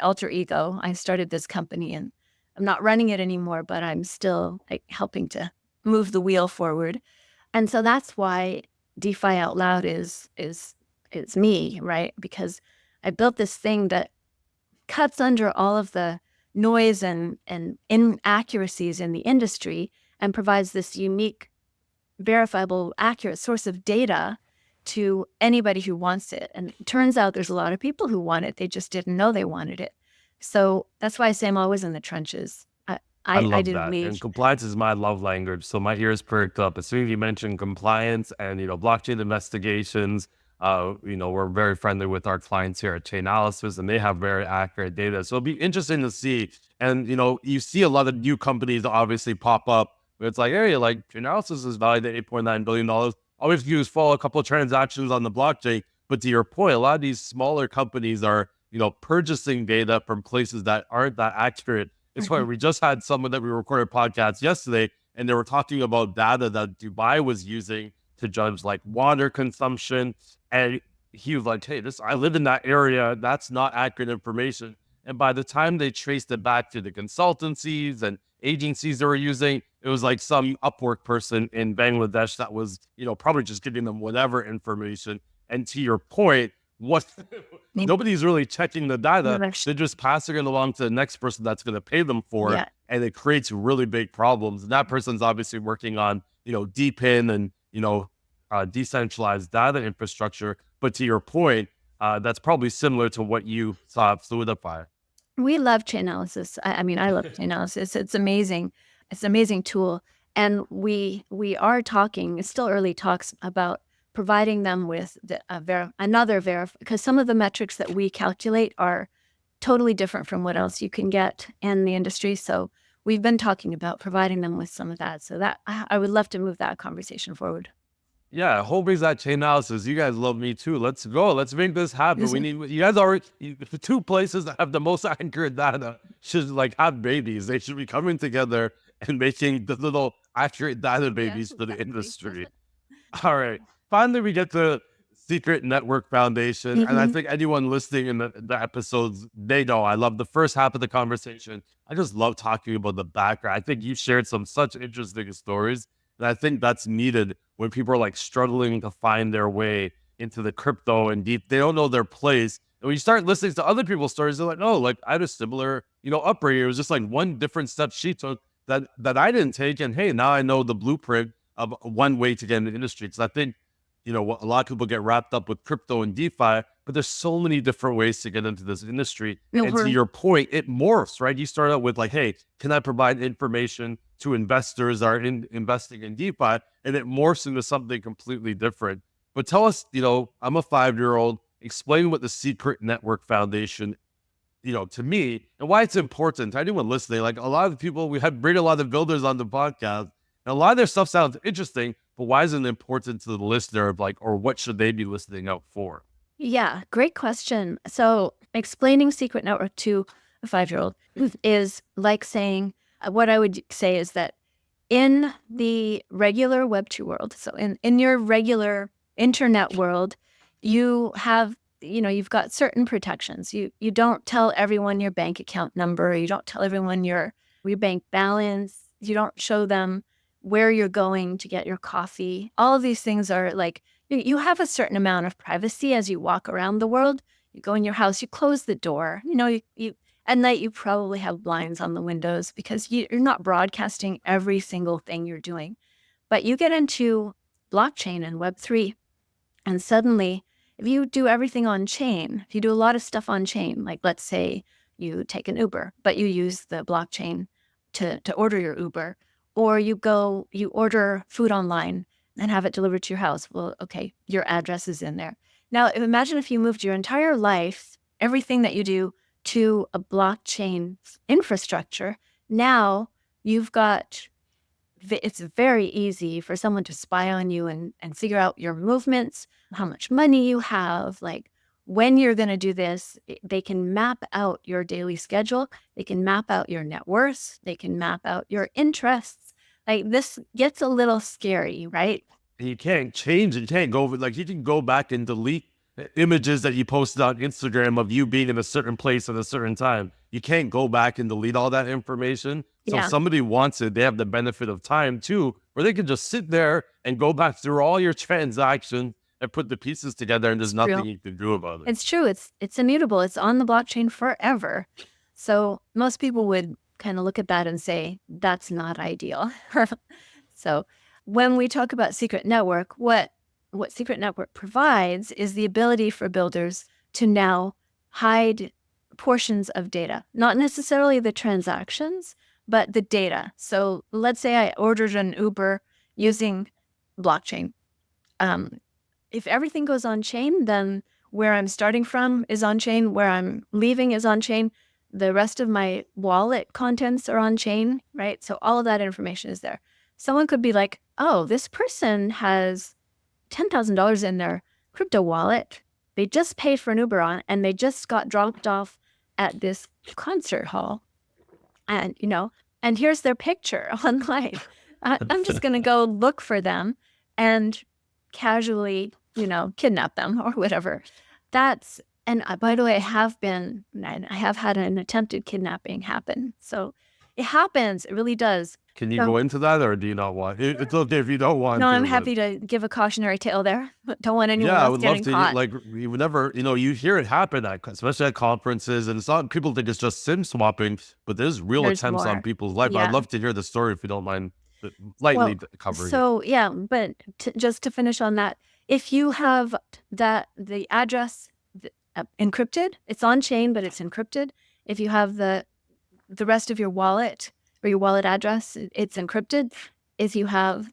alter ego. I started this company and I'm not running it anymore, but I'm still like helping to move the wheel forward. And so that's why DeFi Out Loud is me, right? Because I built this thing that cuts under all of the noise and inaccuracies in the industry and provides this unique, verifiable, accurate source of data to anybody who wants it. And it turns out there's a lot of people who want it. They just didn't know they wanted it. So that's why I say I'm always in the trenches. I love didn't that. leave. And compliance is my love language. So my ears perked up. As soon as you mentioned compliance and, blockchain investigations, we're very friendly with our clients here at Chainalysis and they have very accurate data. So it'll be interesting to see. And, you see a lot of new companies obviously pop up where it's like, hey, like Chainalysis is valued at $8.9 billion. All we have to do is follow a couple of transactions on the blockchain. But to your point, a lot of these smaller companies are, purchasing data from places that aren't that accurate. It's why we just had someone that we recorded podcasts yesterday, and they were talking about data that Dubai was using to judge like water consumption. And he was like, hey, I live in that area. That's not accurate information. And by the time they traced it back to the consultancies and agencies they were using, it was like some Upwork person in Bangladesh that was, probably just giving them whatever information. And to your point, what nobody's really checking the data. They're just passing it along to the next person that's going to pay them for it. And it creates really big problems. And that person's obviously working on, DePIN and, decentralized data infrastructure. But to your point, that's probably similar to what you saw at Fluidify. We love Chainalysis. I mean, I love Chainalysis. It's amazing. It's an amazing tool. And we are talking, it's still early talks about providing them with because some of the metrics that we calculate are totally different from what else you can get in the industry. So we've been talking about providing them with some of that. So that I would love to move that conversation forward. Yeah, whole brings that Chainalysis. You guys love me too. Let's go. Let's make this happen. We need you guys the two places that have the most accurate data should like have babies. They should be coming together and making the little accurate data babies for the industry. All right. Finally, we get the Secret Network Foundation. And I think anyone listening in the episodes, they know I love the first half of the conversation. I just love talking about the background. I think you shared some such interesting stories. And I think that's needed when people are like struggling to find their way into the crypto and deep. They don't know their place. And when you start listening to other people's stories, they're like, oh, like I had a similar, upbringing. It was just like one different step she took that I didn't take. And hey, now I know the blueprint of one way to get in the industry. Because I think, a lot of people get wrapped up with crypto and DeFi, but there's so many different ways to get into this industry. And to your point, it morphs, right? You start out with like, hey, can I provide information to investors that are investing in DeFi? And it morphs into something completely different. But tell us, I'm a 5-year-old, explain what the Secret Network Foundation, to me, and why it's important to anyone listening. Like a lot of people, we have bring a lot of builders on the podcast, and a lot of their stuff sounds interesting, but why is it important to the listener of like, or what should they be listening out for? Yeah, great question. So explaining Secret Network to a 5-year-old is like saying, what I would say is that in the regular Web2 world, so in your regular internet world, you have, you've got certain protections. You don't tell everyone your bank account number. You don't tell everyone your bank balance. You don't show them where you're going to get your coffee. All of these things are like, you have a certain amount of privacy as you walk around the world. You go in your house, you close the door. You at night, you probably have blinds on the windows because you're not broadcasting every single thing you're doing. But you get into blockchain and Web3, and suddenly, if you do everything on chain, if you do a lot of stuff on chain, like let's say you take an Uber, but you use the blockchain to order your Uber, or you order food online and have it delivered to your house. Well, okay, your address is in there. Now, imagine if you moved your entire life, everything that you do, to a blockchain infrastructure. Now you've got, it's very easy for someone to spy on you and figure out your movements, how much money you have, like when you're going to do this. They can map out your daily schedule. They can map out your net worth. They can map out your interests. Like this gets a little scary, right? You can't change it. You can't go over, like you can go back and delete images that you posted on Instagram of you being in a certain place at a certain time. You can't go back and delete all that information. So if somebody wants it, they have the benefit of time too, where they can just sit there and go back through all your transactions and put the pieces together, and there's nothing you can do about it. It's true. It's immutable. It's on the blockchain forever. So most people would kind of look at that and say, that's not ideal. So when we talk about Secret Network, what Secret Network provides is the ability for builders to now hide portions of data, not necessarily the transactions, but the data. So let's say I ordered an Uber using blockchain. If everything goes on chain, then where I'm starting from is on chain, where I'm leaving is on chain, the rest of my wallet contents are on chain, right? So all of that information is there. Someone could be like, oh, this person has $10,000 in their crypto wallet. They just paid for an Uber on, and they just got dropped off at this concert hall. And, and here's their picture online. I'm just going to go look for them and casually, kidnap them or whatever. And by the way, I have had an attempted kidnapping happen. So it happens. It really does. Can you go into that, or do you not want? It's okay if you don't want. No, I'm happy to give a cautionary tale there, but don't want anyone else getting caught. Yeah, I would love to. Like, you would never, you hear it happen, especially at conferences, and it's not, people think it's just SIM swapping, but there's real attempts on people's life. Yeah. I'd love to hear the story if you don't mind lightly covering. So yeah, but just to finish on that, if you have the address encrypted, it's on chain, but it's encrypted. If you have the rest of your wallet or your wallet address, it's encrypted. If you have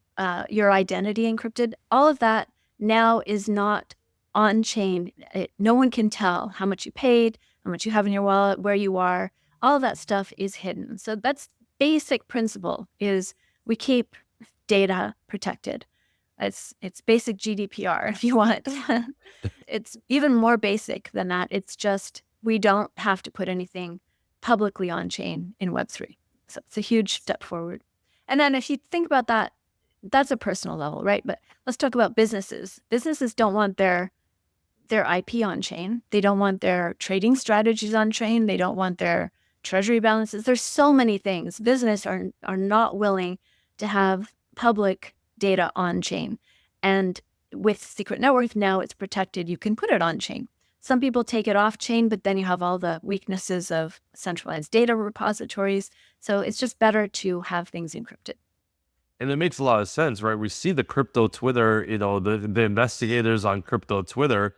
your identity encrypted, all of that now is not on chain. No one can tell how much you paid, how much you have in your wallet, where you are. All of that stuff is hidden. So that's basic principle, is we keep data protected. It's basic GDPR if you want. It's even more basic than that. It's just we don't have to put anything publicly on chain in Web3. So it's a huge step forward. And then if you think about that, that's a personal level, right? But let's talk about businesses. Businesses don't want their IP on chain. They don't want their trading strategies on chain. They don't want their treasury balances. There's so many things. Business are not willing to have public data on chain. And with secret network, now it's protected. You can put it on chain. Some people take it off chain, but then you have all the weaknesses of centralized data repositories. So it's just better to have things encrypted. And it makes a lot of sense, right? We see the crypto Twitter, the investigators on crypto Twitter,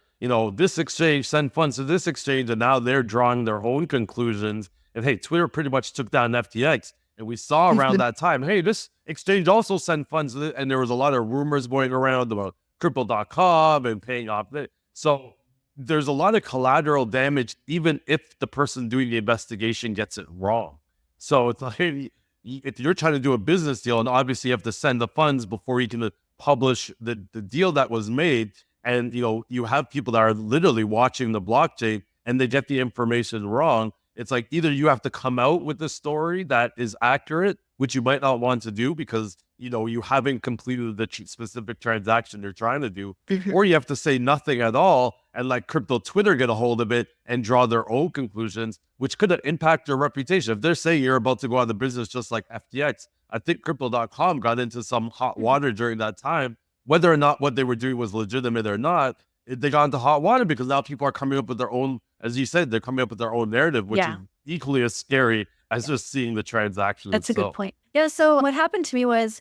this exchange send funds to this exchange, and now they're drawing their own conclusions. And hey, Twitter pretty much took down FTX. And we saw around that time, hey, this exchange also sent funds. And there was a lot of rumors going around about crypto.com and paying off. So there's a lot of collateral damage, even if the person doing the investigation gets it wrong. So it's like, if you're trying to do a business deal, and obviously you have to send the funds before you can publish the deal that was made, and you have people that are literally watching the blockchain and they get the information wrong, it's like either you have to come out with a story that is accurate, which you might not want to do because you haven't completed the specific transaction you're trying to do, or you have to say nothing at all and let crypto Twitter get a hold of it and draw their own conclusions, which could impact your reputation. If they're saying you're about to go out of business just like FTX, I think crypto.com got into some hot water during that time. Whether or not what they were doing was legitimate or not, they got into hot water because now people are coming up with their own, as you said, they're coming up with their own narrative, which is equally as scary as just seeing the transaction That's itself. a good point. Yeah, so what happened to me was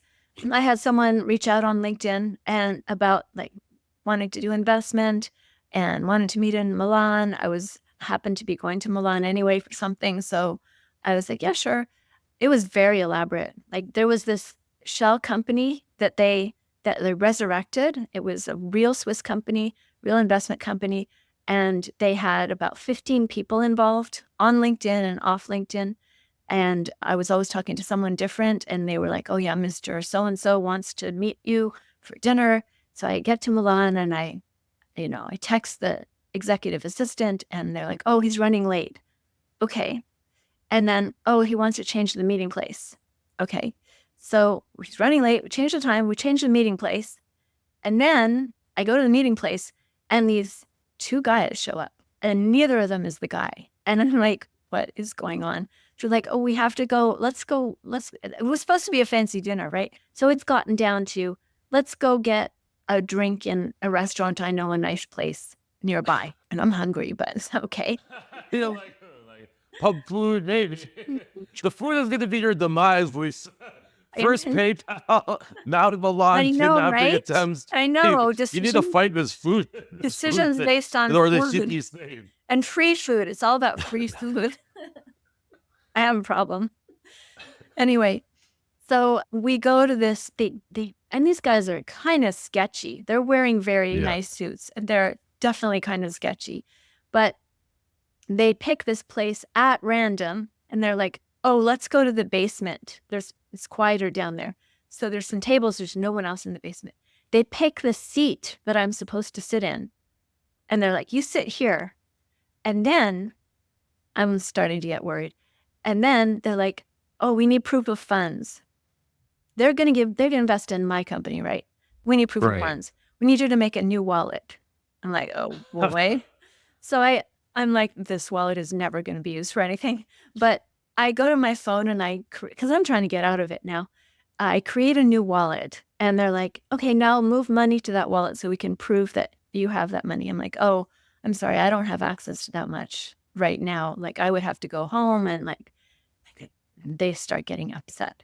I had someone reach out on LinkedIn and about like wanting to do investment and wanted to meet in Milan. I happened to be going to Milan anyway for something. So I was like, yeah, sure. It was very elaborate. Like there was this shell company that they resurrected. It was a real Swiss company, real investment company. And they had about 15 people involved on LinkedIn and off LinkedIn. And I was always talking to someone different. And they were like, oh yeah, Mr. So-and-so wants to meet you for dinner. So I get to Milan and I text the executive assistant and they're like, oh, he's running late. Okay. And then, oh, he wants to change the meeting place. Okay. So he's running late. We change the time. We change the meeting place. And then I go to the meeting place and these two guys show up and neither of them is the guy. And I'm like, what is going on? So like, oh, we have to go. It was supposed to be a fancy dinner, right? So it's gotten down to, let's go get a drink in a restaurant. I know a nice place nearby. And I'm hungry, but it's okay. Like pub food, maybe. The food is going to be your demise, boys. First PayPal, now to Milan, kidnapping attempts. I know. You need to fight this food. Decisions based on or the food shittiest name. and free food. It's all about free food. I have a problem. Anyway, so we go to this. And these guys are kind of sketchy. They're wearing very nice suits, and they're definitely kind of sketchy. But they pick this place at random, and they're like, oh, let's go to the basement. It's quieter down there. So there's some tables. There's no one else in the basement. They pick the seat that I'm supposed to sit in. And they're like, you sit here. And then I'm starting to get worried. And then they're like, oh, we need proof of funds. They're going to invest in my company, right? We need proof of funds. We need you to make a new wallet. I'm like, oh, well, wait. So I'm like, this wallet is never going to be used for anything. But I go to my phone and because I'm trying to get out of it now, I create a new wallet. And they're like, okay, now move money to that wallet so we can prove that you have that money. I'm like, oh, I'm sorry, I don't have access to that much right now. Like I would have to go home and they start getting upset.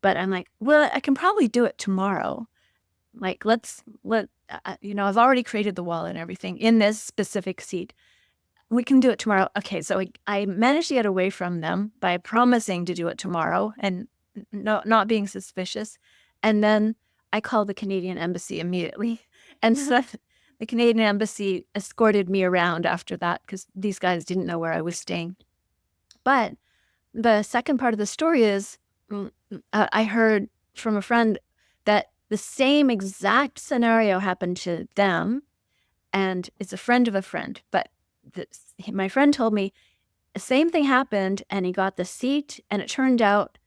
But I'm like, well, I can probably do it tomorrow. Like, I've already created the wallet and everything in this specific seat. We can do it tomorrow. Okay, so I managed to get away from them by promising to do it tomorrow and not being suspicious. And then I called the Canadian embassy immediately. And so the Canadian embassy escorted me around after that because these guys didn't know where I was staying. But the second part of the story is I heard from a friend that the same exact scenario happened to them. And it's a friend of a friend, but my friend told me the same thing happened and he got the seat and it turned out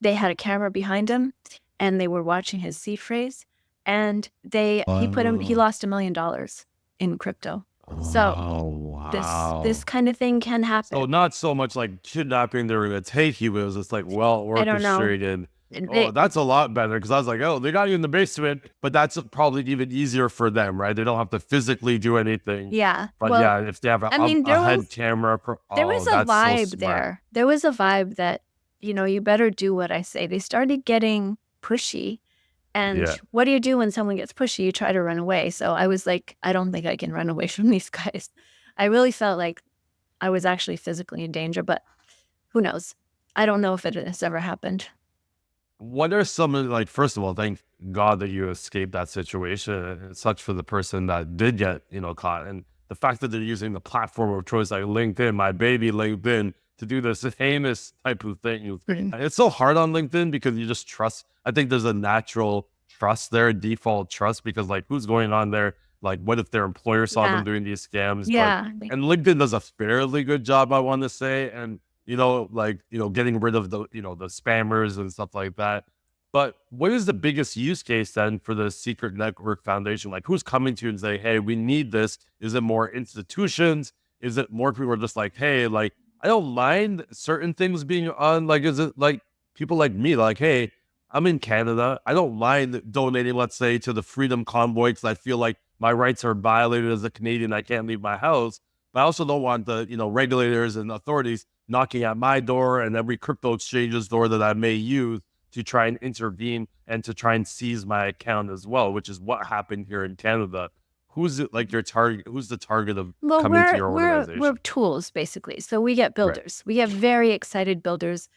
they had a camera behind him and they were watching his seat phrase and he lost $1 million in crypto. So this kind of thing can happen. So not so much like kidnapping, it's hate he was. It's like well orchestrated. Oh, that's a lot better because I was like, oh, they got you in the basement, but that's probably even easier for them, right? They don't have to physically do anything. Yeah. But Well, yeah, if they have I mean, a head camera, there was oh, a that's so vibe smart. there. There was a vibe that, you better do what I say. They started getting pushy. And Yeah. what do you do when someone gets pushy? You try to run away. So I was like, I don't think I can run away from these guys. I really felt like I was actually physically in danger, but who knows? I don't know if it has ever happened. What are some of like, first of all, thank God that you escaped that situation. It sucks for the person that did get, caught. And the fact that they're using the platform of choice like LinkedIn, my baby LinkedIn, to do this heinous type of thing. It's so hard on LinkedIn because you just trust. I think there's a natural trust there, default trust, because like who's going on there? Like, what if their employer saw Yeah. them doing these scams? But Yeah. and LinkedIn does a fairly good job, I want to say. And getting rid of the spammers and stuff like that. But what is the biggest use case then for the Secret Network Foundation? Like, who's coming to you and say, hey, we need this? Is it more institutions? Is it more people are just like, hey, like, I don't mind certain things being on? Like, is it like people like me, like, hey, I'm in Canada. I don't mind donating, let's say, to the Freedom Convoy because I feel like my rights are violated as a Canadian. I can't leave my house. But I also don't want the, regulators and authorities knocking at my door and every crypto exchange's door that I may use to try and intervene and to try and seize my account as well, which is what happened here in Canada. Who's it like your target? Who's the target of Well, coming to we're your we're we're organization? tools basically. So we get Right. builders. We have very excited builders.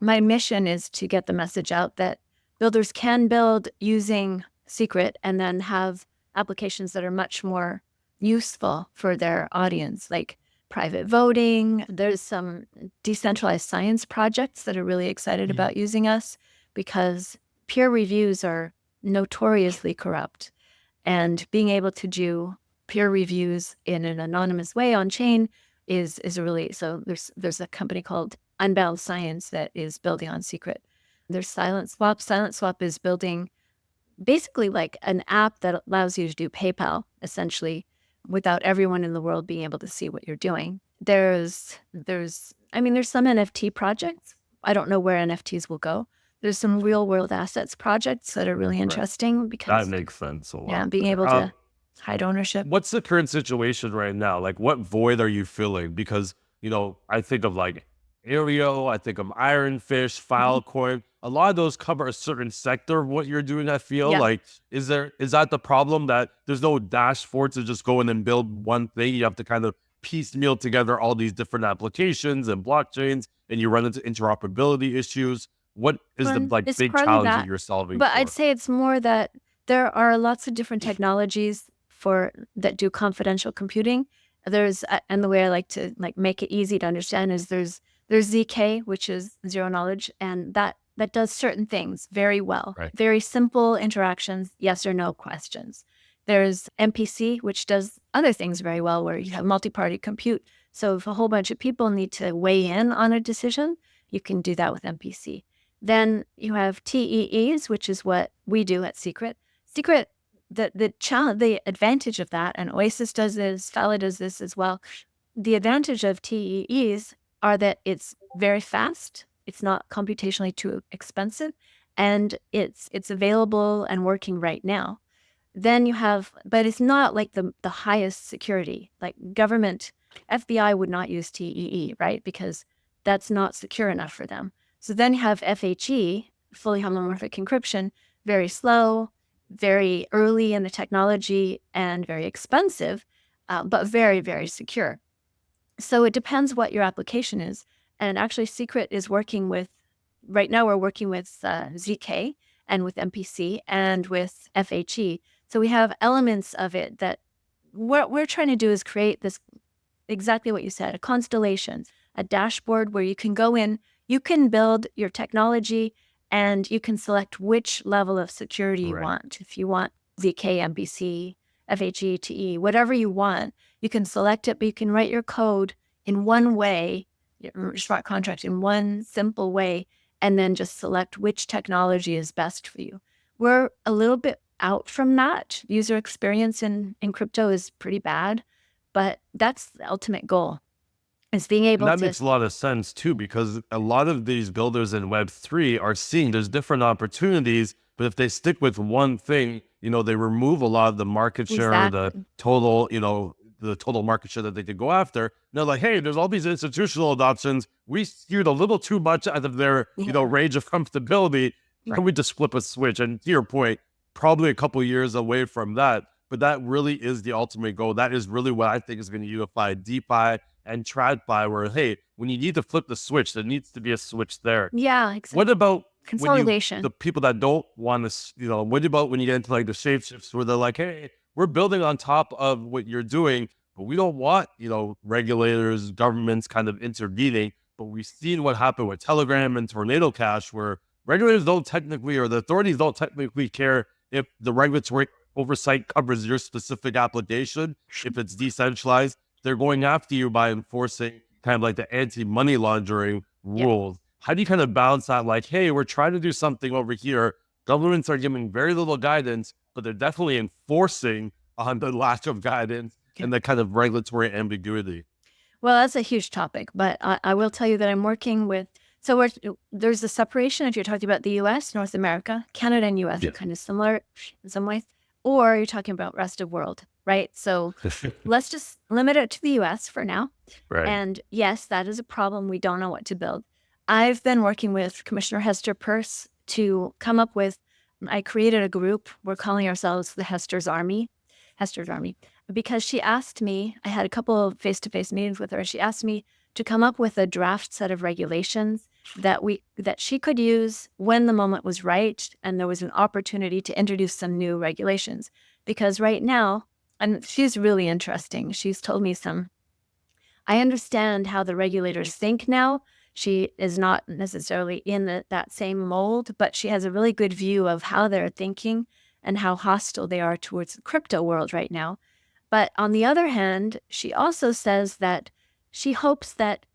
My mission is to get the message out that builders can build using Secret and then have applications that are much more useful for their audience, like private voting. There's some decentralized science projects that are really excited about using us because peer reviews are notoriously corrupt. And being able to do peer reviews in an anonymous way on chain is really so. There's a company called Unbound Science that is building on Secret. There's Silent Swap. Silent Swap is building basically like an app that allows you to do PayPal essentially without everyone in the world being able to see what you're doing. There's some NFT projects. I don't know where NFTs will go. There's some real world assets projects that are really Right. interesting That because makes sense a yeah, lot. being able to hide ownership. What's the current situation right now? Like, what void are you filling? Because, I think of like Aereo, I think of Ironfish, Mhm. Filecoin. A lot of those cover a certain sector of what you're doing, I feel. Yeah. Like, is that the problem that there's no dashboard to just go in and build one thing? You have to kind of piecemeal together all these different applications and blockchains, and you run into interoperability issues. What is the like It's big partly challenge that that, you're solving but I'd for? say it's more that there are lots of different technologies for that do confidential computing. And the way I like to like make it easy to understand is there's ZK, which is zero knowledge, and that does certain things very well. Right. Very simple interactions, yes or no questions. There's MPC, which does other things very well, where you have multi-party compute. So if a whole bunch of people need to weigh in on a decision, you can do that with MPC. Then you have TEEs, which is what we do at Secret. Secret, the advantage of that, and Oasis does this, Fala does this as well. The advantage of TEEs are that it's very fast, it's not computationally too expensive, and it's available and working right now. Then you have, but it's not like the highest security. Like government, FBI would not use TEE, right? Because that's not secure enough for them. So then you have FHE, fully homomorphic encryption, very slow, very early in the technology, and very expensive, but very, very secure. So it depends what your application is. And actually, Secret is working with, right now, we're working with ZK and with MPC and with FHE. So we have elements of it that what we're trying to do is create this exactly what you said, a constellation, a dashboard where you can go in, you can build your technology, and you can select which level of security you Right. want. If you want ZK, MPC, FHE, TE, whatever you want, you can select it, but you can write your code in one way, your smart contract in one simple way, and then just select which technology is best for you. We're a little bit out from that. User experience in crypto is pretty bad, but that's the ultimate goal. is being And able that to, makes a lot of sense too, because a lot of these builders in Web3 are seeing there's different opportunities, but if they stick with one thing, they remove a lot of the market share, the exactly. total, the total market share that they could go after. And they're like, hey, there's all these institutional adoptions. We skewed a little too much out of their, Yeah. range of comfortability. Can we just flip a switch? And to your point, probably a couple years away from that, but that really is the ultimate goal. That is really what I think is going to unify DeFi and TradFi, where, hey, when you need to flip the switch, there needs to be a switch there. Yeah, exactly. What about Consolidation. the people that don't want to, what about when you get into like the ShapeShifts where they're like, hey, we're building on top of what you're doing, but we don't want, regulators, governments kind of intervening. But we've seen what happened with Telegram and Tornado Cash, where regulators don't technically, or the authorities don't technically care if the regulatory oversight covers your specific application, if it's decentralized. They're going after you by enforcing kind of like the anti-money laundering Yeah. rules. How do you kind of balance that? Like, hey, we're trying to do something over here. Governments are giving very little guidance, but they're definitely enforcing on the lack of guidance and the kind of regulatory ambiguity. Well, that's a huge topic, but I will tell you that I'm working with, there's a separation if you're talking about the US, North America, Canada and US are kind of similar in some ways, or you're talking about rest of world, right? So let's just limit it to the US for now. Right. And yes, that is a problem. We don't know what to build. I've been working with Commissioner Hester Peirce to come up with, I created a group. We're calling ourselves the Hester's Army, because she asked me, I had a couple of face-to-face meetings with her. She asked me to come up with a draft set of regulations that she could use when the moment was right and there was an opportunity to introduce some new regulations. Because right now, and she's really interesting. She's told me I understand how the regulators think now. She is not necessarily in that same mold, but she has a really good view of how they're thinking and how hostile they are towards the crypto world right now. But on the other hand, she also says that she hopes that,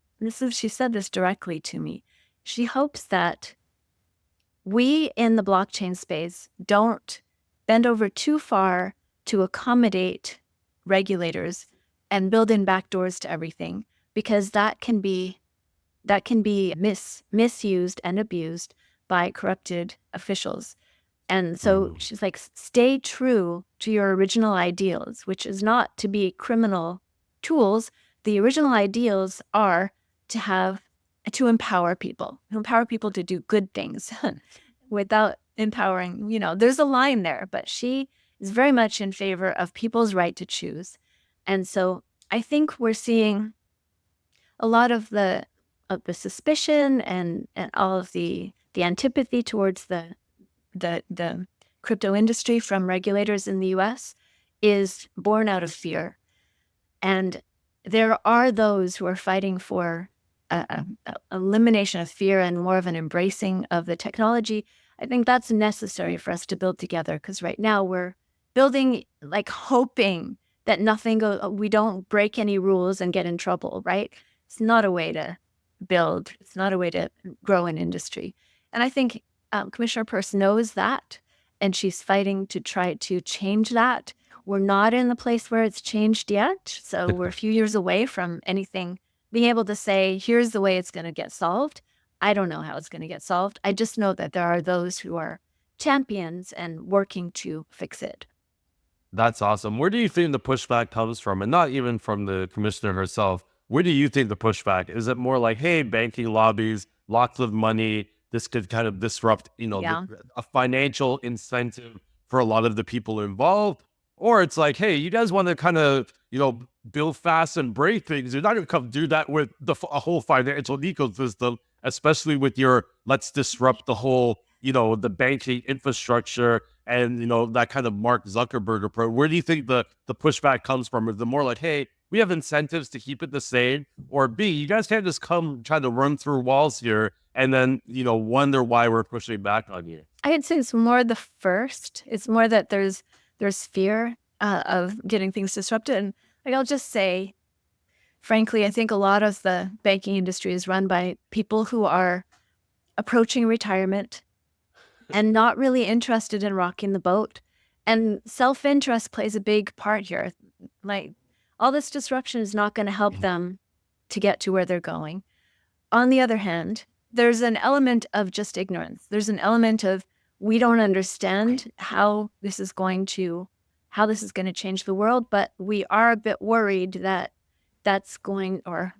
she said this directly to me, she hopes that we in the blockchain space don't bend over too far to accommodate regulators and build in backdoors to everything, because that can be misused and abused by corrupted officials. And so she's like, stay true to your original ideals, which is not to be criminal tools. The original ideals are to empower people to do good things without empowering, there's a line there, but she is very much in favor of people's right to choose. And so I think we're seeing a lot of the suspicion and all of the antipathy towards the crypto industry from regulators in the US is born out of fear. And there are those who are fighting for elimination of fear and more of an embracing of the technology. I think that's necessary for us to build together, because right now we're building, like, hoping that we don't break any rules and get in trouble, right? It's not a way to build. It's not a way to grow an industry. And I think Commissioner Peirce knows that, and she's fighting to try to change that. We're not in the place where it's changed yet, so we're a few years away from anything being able to say, here's the way it's going to get solved. I don't know how it's going to get solved. I just know that there are those who are champions and working to fix it. That's awesome. Where do you think the pushback comes from? And not even from the commissioner herself. Where do you think the pushback? Is it more like, hey, banking lobbies, lots of money, this could kind of disrupt, a financial incentive for a lot of the people involved? Or it's like, hey, you guys want to kind of, build fast and break things. You're not going to come do that with a whole financial ecosystem, especially with your, let's disrupt the whole, the banking infrastructure and, that kind of Mark Zuckerberg approach. Where do you think the pushback comes from? Is it more like, hey, we have incentives to keep it the same? Or B, you guys can't just come try to run through walls here and then, wonder why we're pushing back on you? I'd say it's more the first. It's more that there's fear of getting things disrupted. And I'll just say, frankly, I think a lot of the banking industry is run by people who are approaching retirement and not really interested in rocking the boat. And self-interest plays a big part here. Like, all this disruption is not going to help them to get to where they're going. On the other hand, there's an element of just ignorance. There's an element of we don't understand how this is going to change the world, but we are a bit worried that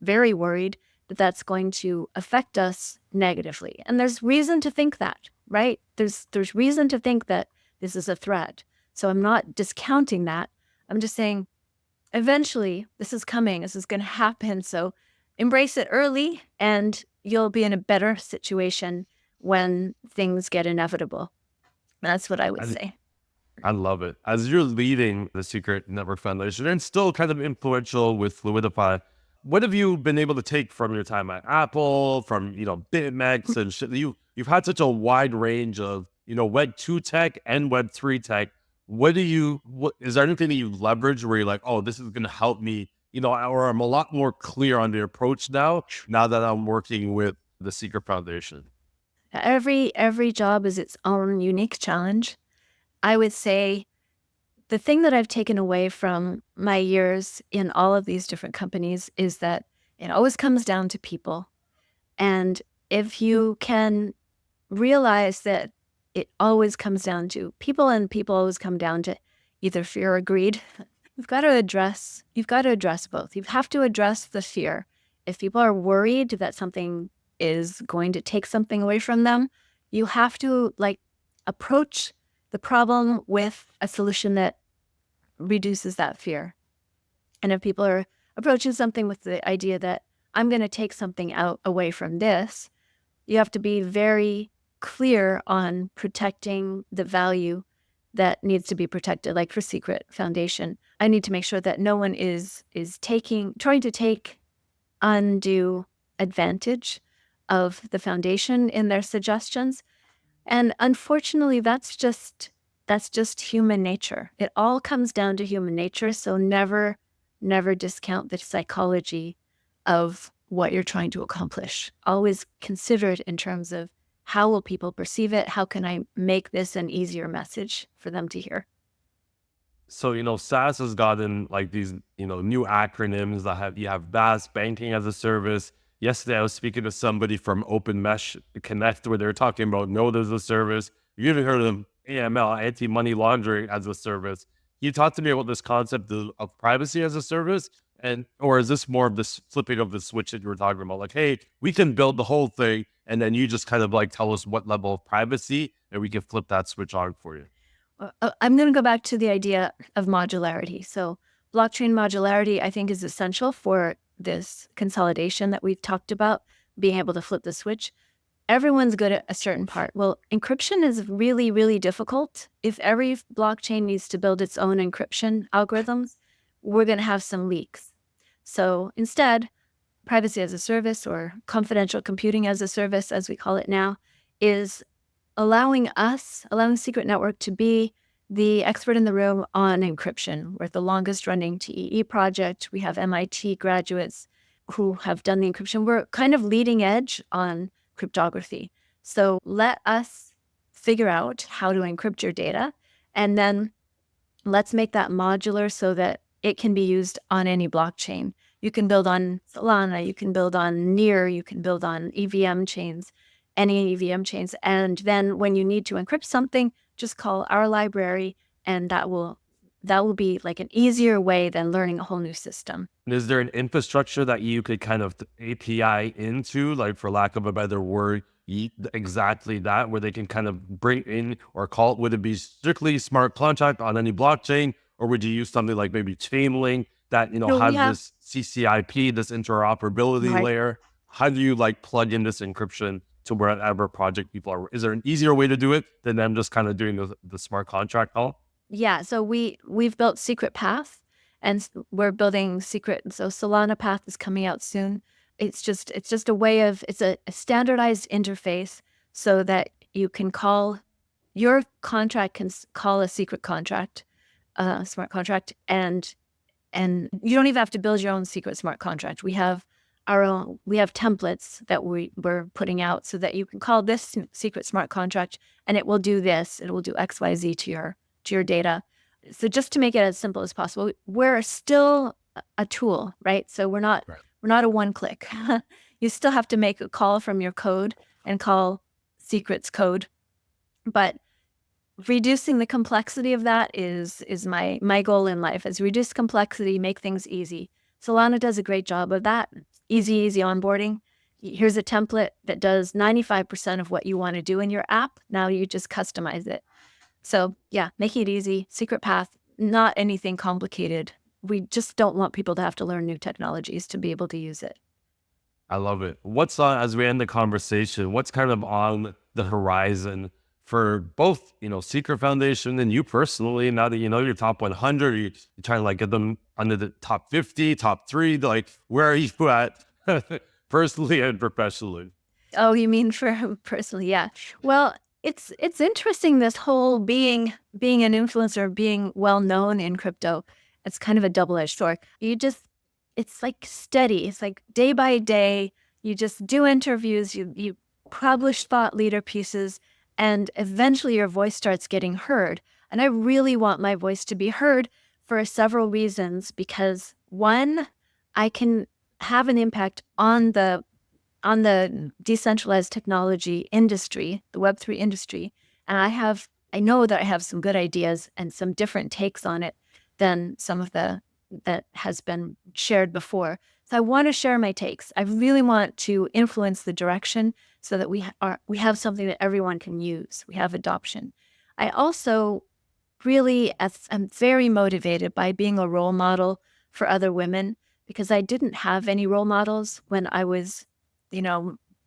very worried that that's going to affect us negatively. And there's reason to think that, right? There's reason to think that this is a threat. So I'm not discounting that. I'm just saying eventually this is coming. This is going to happen. So embrace it early and you'll be in a better situation when things get inevitable. That's what I would say. I love it. As you're leading the Secret Network Foundation and still kind of influential with Fluidify, what have you been able to take from your time at Apple, from, BitMEX and shit? You've had such a wide range of, Web 2 tech and Web 3 tech. What is there anything that you leverage where you're like, oh, this is going to help me, or I'm a lot more clear on the approach now that I'm working with the Secret Foundation? Every job is its own unique challenge. I would say the thing that I've taken away from my years in all of these different companies is that it always comes down to people. And if you can realize that it always comes down to people and people always come down to either fear or greed, you've got to address both. You have to address the fear. If people are worried that something is going to take something away from them, you have to approach the problem with a solution that reduces that fear. And if people are approaching something with the idea that I'm going to take something away from this, you have to be very clear on protecting the value that needs to be protected. Like for Secret Foundation, I need to make sure that no one is trying to take undue advantage of the foundation in their suggestions. And unfortunately, that's just human nature. It all comes down to human nature. So never discount the psychology of what you're trying to accomplish. Always consider it in terms of how will people perceive it? How can I make this an easier message for them to hear? So, SaaS has gotten these, new acronyms that you have BaaS, banking as a service. Yesterday, I was speaking to somebody from Open Mesh Connect where they were talking about Node as a service. You even heard of them, AML, anti-money laundering as a service. Can you talk to me about this concept of privacy as a service? Or is this more of this flipping of the switch that you were talking about? Like, hey, we can build the whole thing and then you just kind of tell us what level of privacy and we can flip that switch on for you. I'm going to go back to the idea of modularity. So blockchain modularity, I think, is essential for this consolidation that we've talked about, being able to flip the switch. Everyone's good at a certain part. Well, encryption is really, really difficult. If every blockchain needs to build its own encryption algorithms, we're going to have some leaks. So instead, privacy as a service, or confidential computing as a service, as we call it now, is allowing Secret Network to be the expert in the room on encryption. We're the longest running TEE project. We have MIT graduates who have done the encryption. We're kind of leading edge on cryptography. So let us figure out how to encrypt your data, and then let's make that modular so that it can be used on any blockchain. You can build on Solana, you can build on Near, you can build on EVM chains, any EVM chains. And then when you need to encrypt something, just call our library, and that will be like an easier way than learning a whole new system. And is there an infrastructure that you could kind of API into, for lack of a better word, exactly that, where they can kind of bring in or call it? Would it be strictly smart contract on any blockchain, or would you use something like maybe Chainlink that has this CCIP, this interoperability layer? How do you plug in this encryption to wherever project people are? Is there an easier way to do it than them just kind of doing the smart contract call? Yeah, so we've built Secret Path, and we're building Secret. So Solana Path is coming out soon. It's just a way of, it's a standardized interface so that you can call, your contract can call a secret contract, smart contract, and you don't even have to build your own secret smart contract. We have templates that we're putting out so that you can call this secret smart contract and it will do this. It will do XYZ to your data. So just to make it as simple as possible, we're still a tool, right? So we're not We're not a one click. You still have to make a call from your code and call secrets code. But reducing the complexity of that is my goal in life, is reduce complexity, make things easy. Solana does a great job of that. Easy onboarding. Here's a template that does 95% of what you want to do in your app. Now you just customize it. So yeah, making it easy, secret path, not anything complicated. We just don't want people to have to learn new technologies to be able to use it. I love it. What's on, as we end the conversation, what's kind of on the horizon for both, Secret Foundation and you personally, now that you know your top 100, you're trying to like get them under the top 50, top 3, like where are you at personally and professionally? Oh, you mean for personally? Yeah. Well, it's interesting, this whole being an influencer, being well known in crypto. It's kind of a double-edged sword. It's like steady. It's like day by day. You just do interviews. You publish thought leader pieces, and eventually your voice starts getting heard. And I really want my voice to be heard for several reasons. Because one, I can have an impact on the decentralized technology industry, the Web3 industry. And I know that I have some good ideas and some different takes on it than some of that has been shared before. So I want to share my takes. I really want to influence the direction so that we have something that everyone can use. We have adoption. I also really am very motivated by being a role model for other women, because I didn't have any role models when I was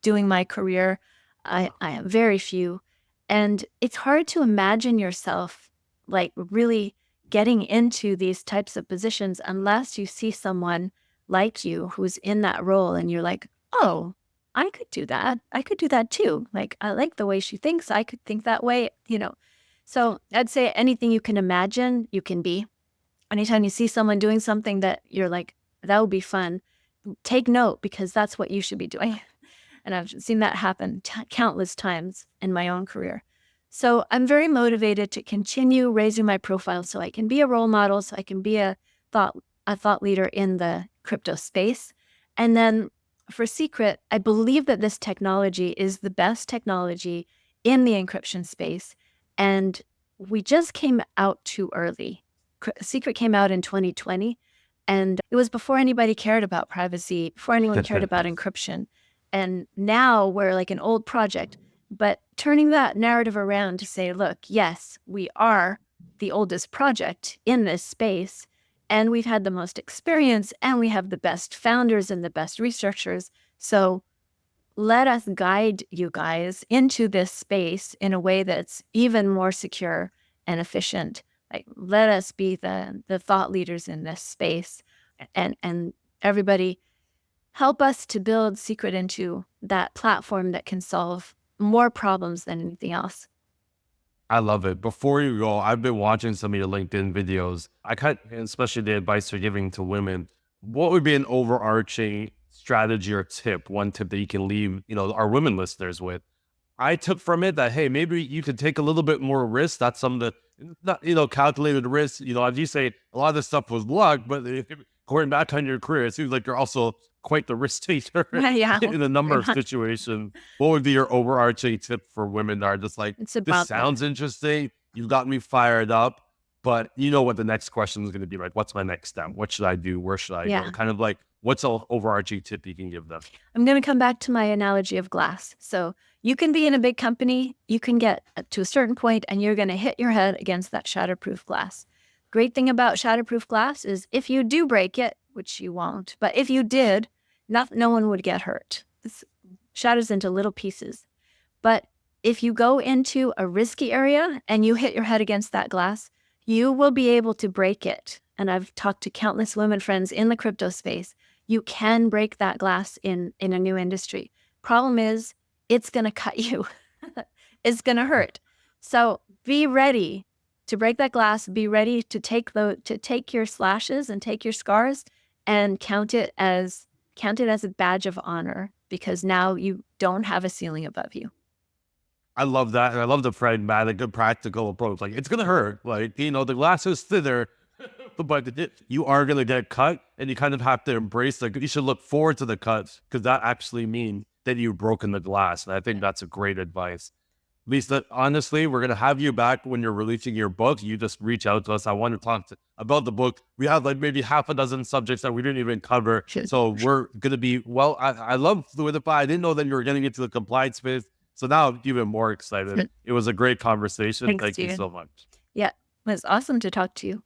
doing my career. I have very few. And it's hard to imagine yourself like really getting into these types of positions unless you see someone like you who's in that role and you're like, oh, I could do that. I could do that too. Like, I like the way she thinks. I could think that way. So I'd say anything you can imagine, you can be. Anytime you see someone doing something that you're like, that would be fun, take note, because that's what you should be doing. And I've seen that happen countless times in my own career. So I'm very motivated to continue raising my profile so I can be a role model, so I can be a thought leader in the crypto space. And then for Secret, I believe that this technology is the best technology in the encryption space. And we just came out too early. Secret came out in 2020. And it was before anybody cared about privacy, before anyone cared about encryption. And now we're like an old project. But turning that narrative around to say, look, yes, we are the oldest project in this space, and we've had the most experience, and we have the best founders and the best researchers. So let us guide you guys into this space in a way that's even more secure and efficient. Like, let us be the thought leaders in this space, and everybody help us to build Secret into that platform that can solve more problems than anything else. I love it. Before you go, I've been watching some of your LinkedIn videos. Especially the advice you're giving to women. What would be an overarching strategy or tip, one tip that you can leave, our women listeners with? I took from it that, hey, maybe you could take a little bit more risk. That's some of the, not, calculated risk. As you say, a lot of this stuff was luck, but going back on your career, it seems like you're also quite the risk taker Yeah, in a number of situations. What would be your overarching tip for women that are just like, it's this about sounds interesting. You've got me fired up, but you know what the next question is going to be like, what's my next step? What should I do? Where should I go? Kind of like, what's an overarching tip you can give them? I'm going to come back to my analogy of glass. So you can be in a big company, you can get to a certain point, and you're going to hit your head against that shatterproof glass. Great thing about shatterproof glass is if you do break it, which you won't, but if you did, no one would get hurt. This shatters into little pieces. But if you go into a risky area and you hit your head against that glass, you will be able to break it. And I've talked to countless women friends in the crypto space. You can break that glass in a new industry. Problem is, it's going to cut you. It's going to hurt. So be ready to break that glass. Be ready to take your slashes and take your scars and count it as a badge of honor, because now you don't have a ceiling above you. I love that. And I love the pragmatic, good practical approach. Like, it's going to hurt. Like, the glass is thinner, but you are going to get cut, and you kind of have to embrace, like, you should look forward to the cuts, because that actually means that you've broken the glass. And I think that's a great advice. Lisa, honestly, we're going to have you back when you're releasing your book. You just reach out to us. I want to talk about the book. We have like maybe half a dozen subjects that we didn't even cover. So we're going to be, I love Fluidify. I didn't know that you were getting into the compliance space. So now I'm even more excited. It was a great conversation. Thanks, Thank you Steven. so much. Yeah, it was awesome to talk to you.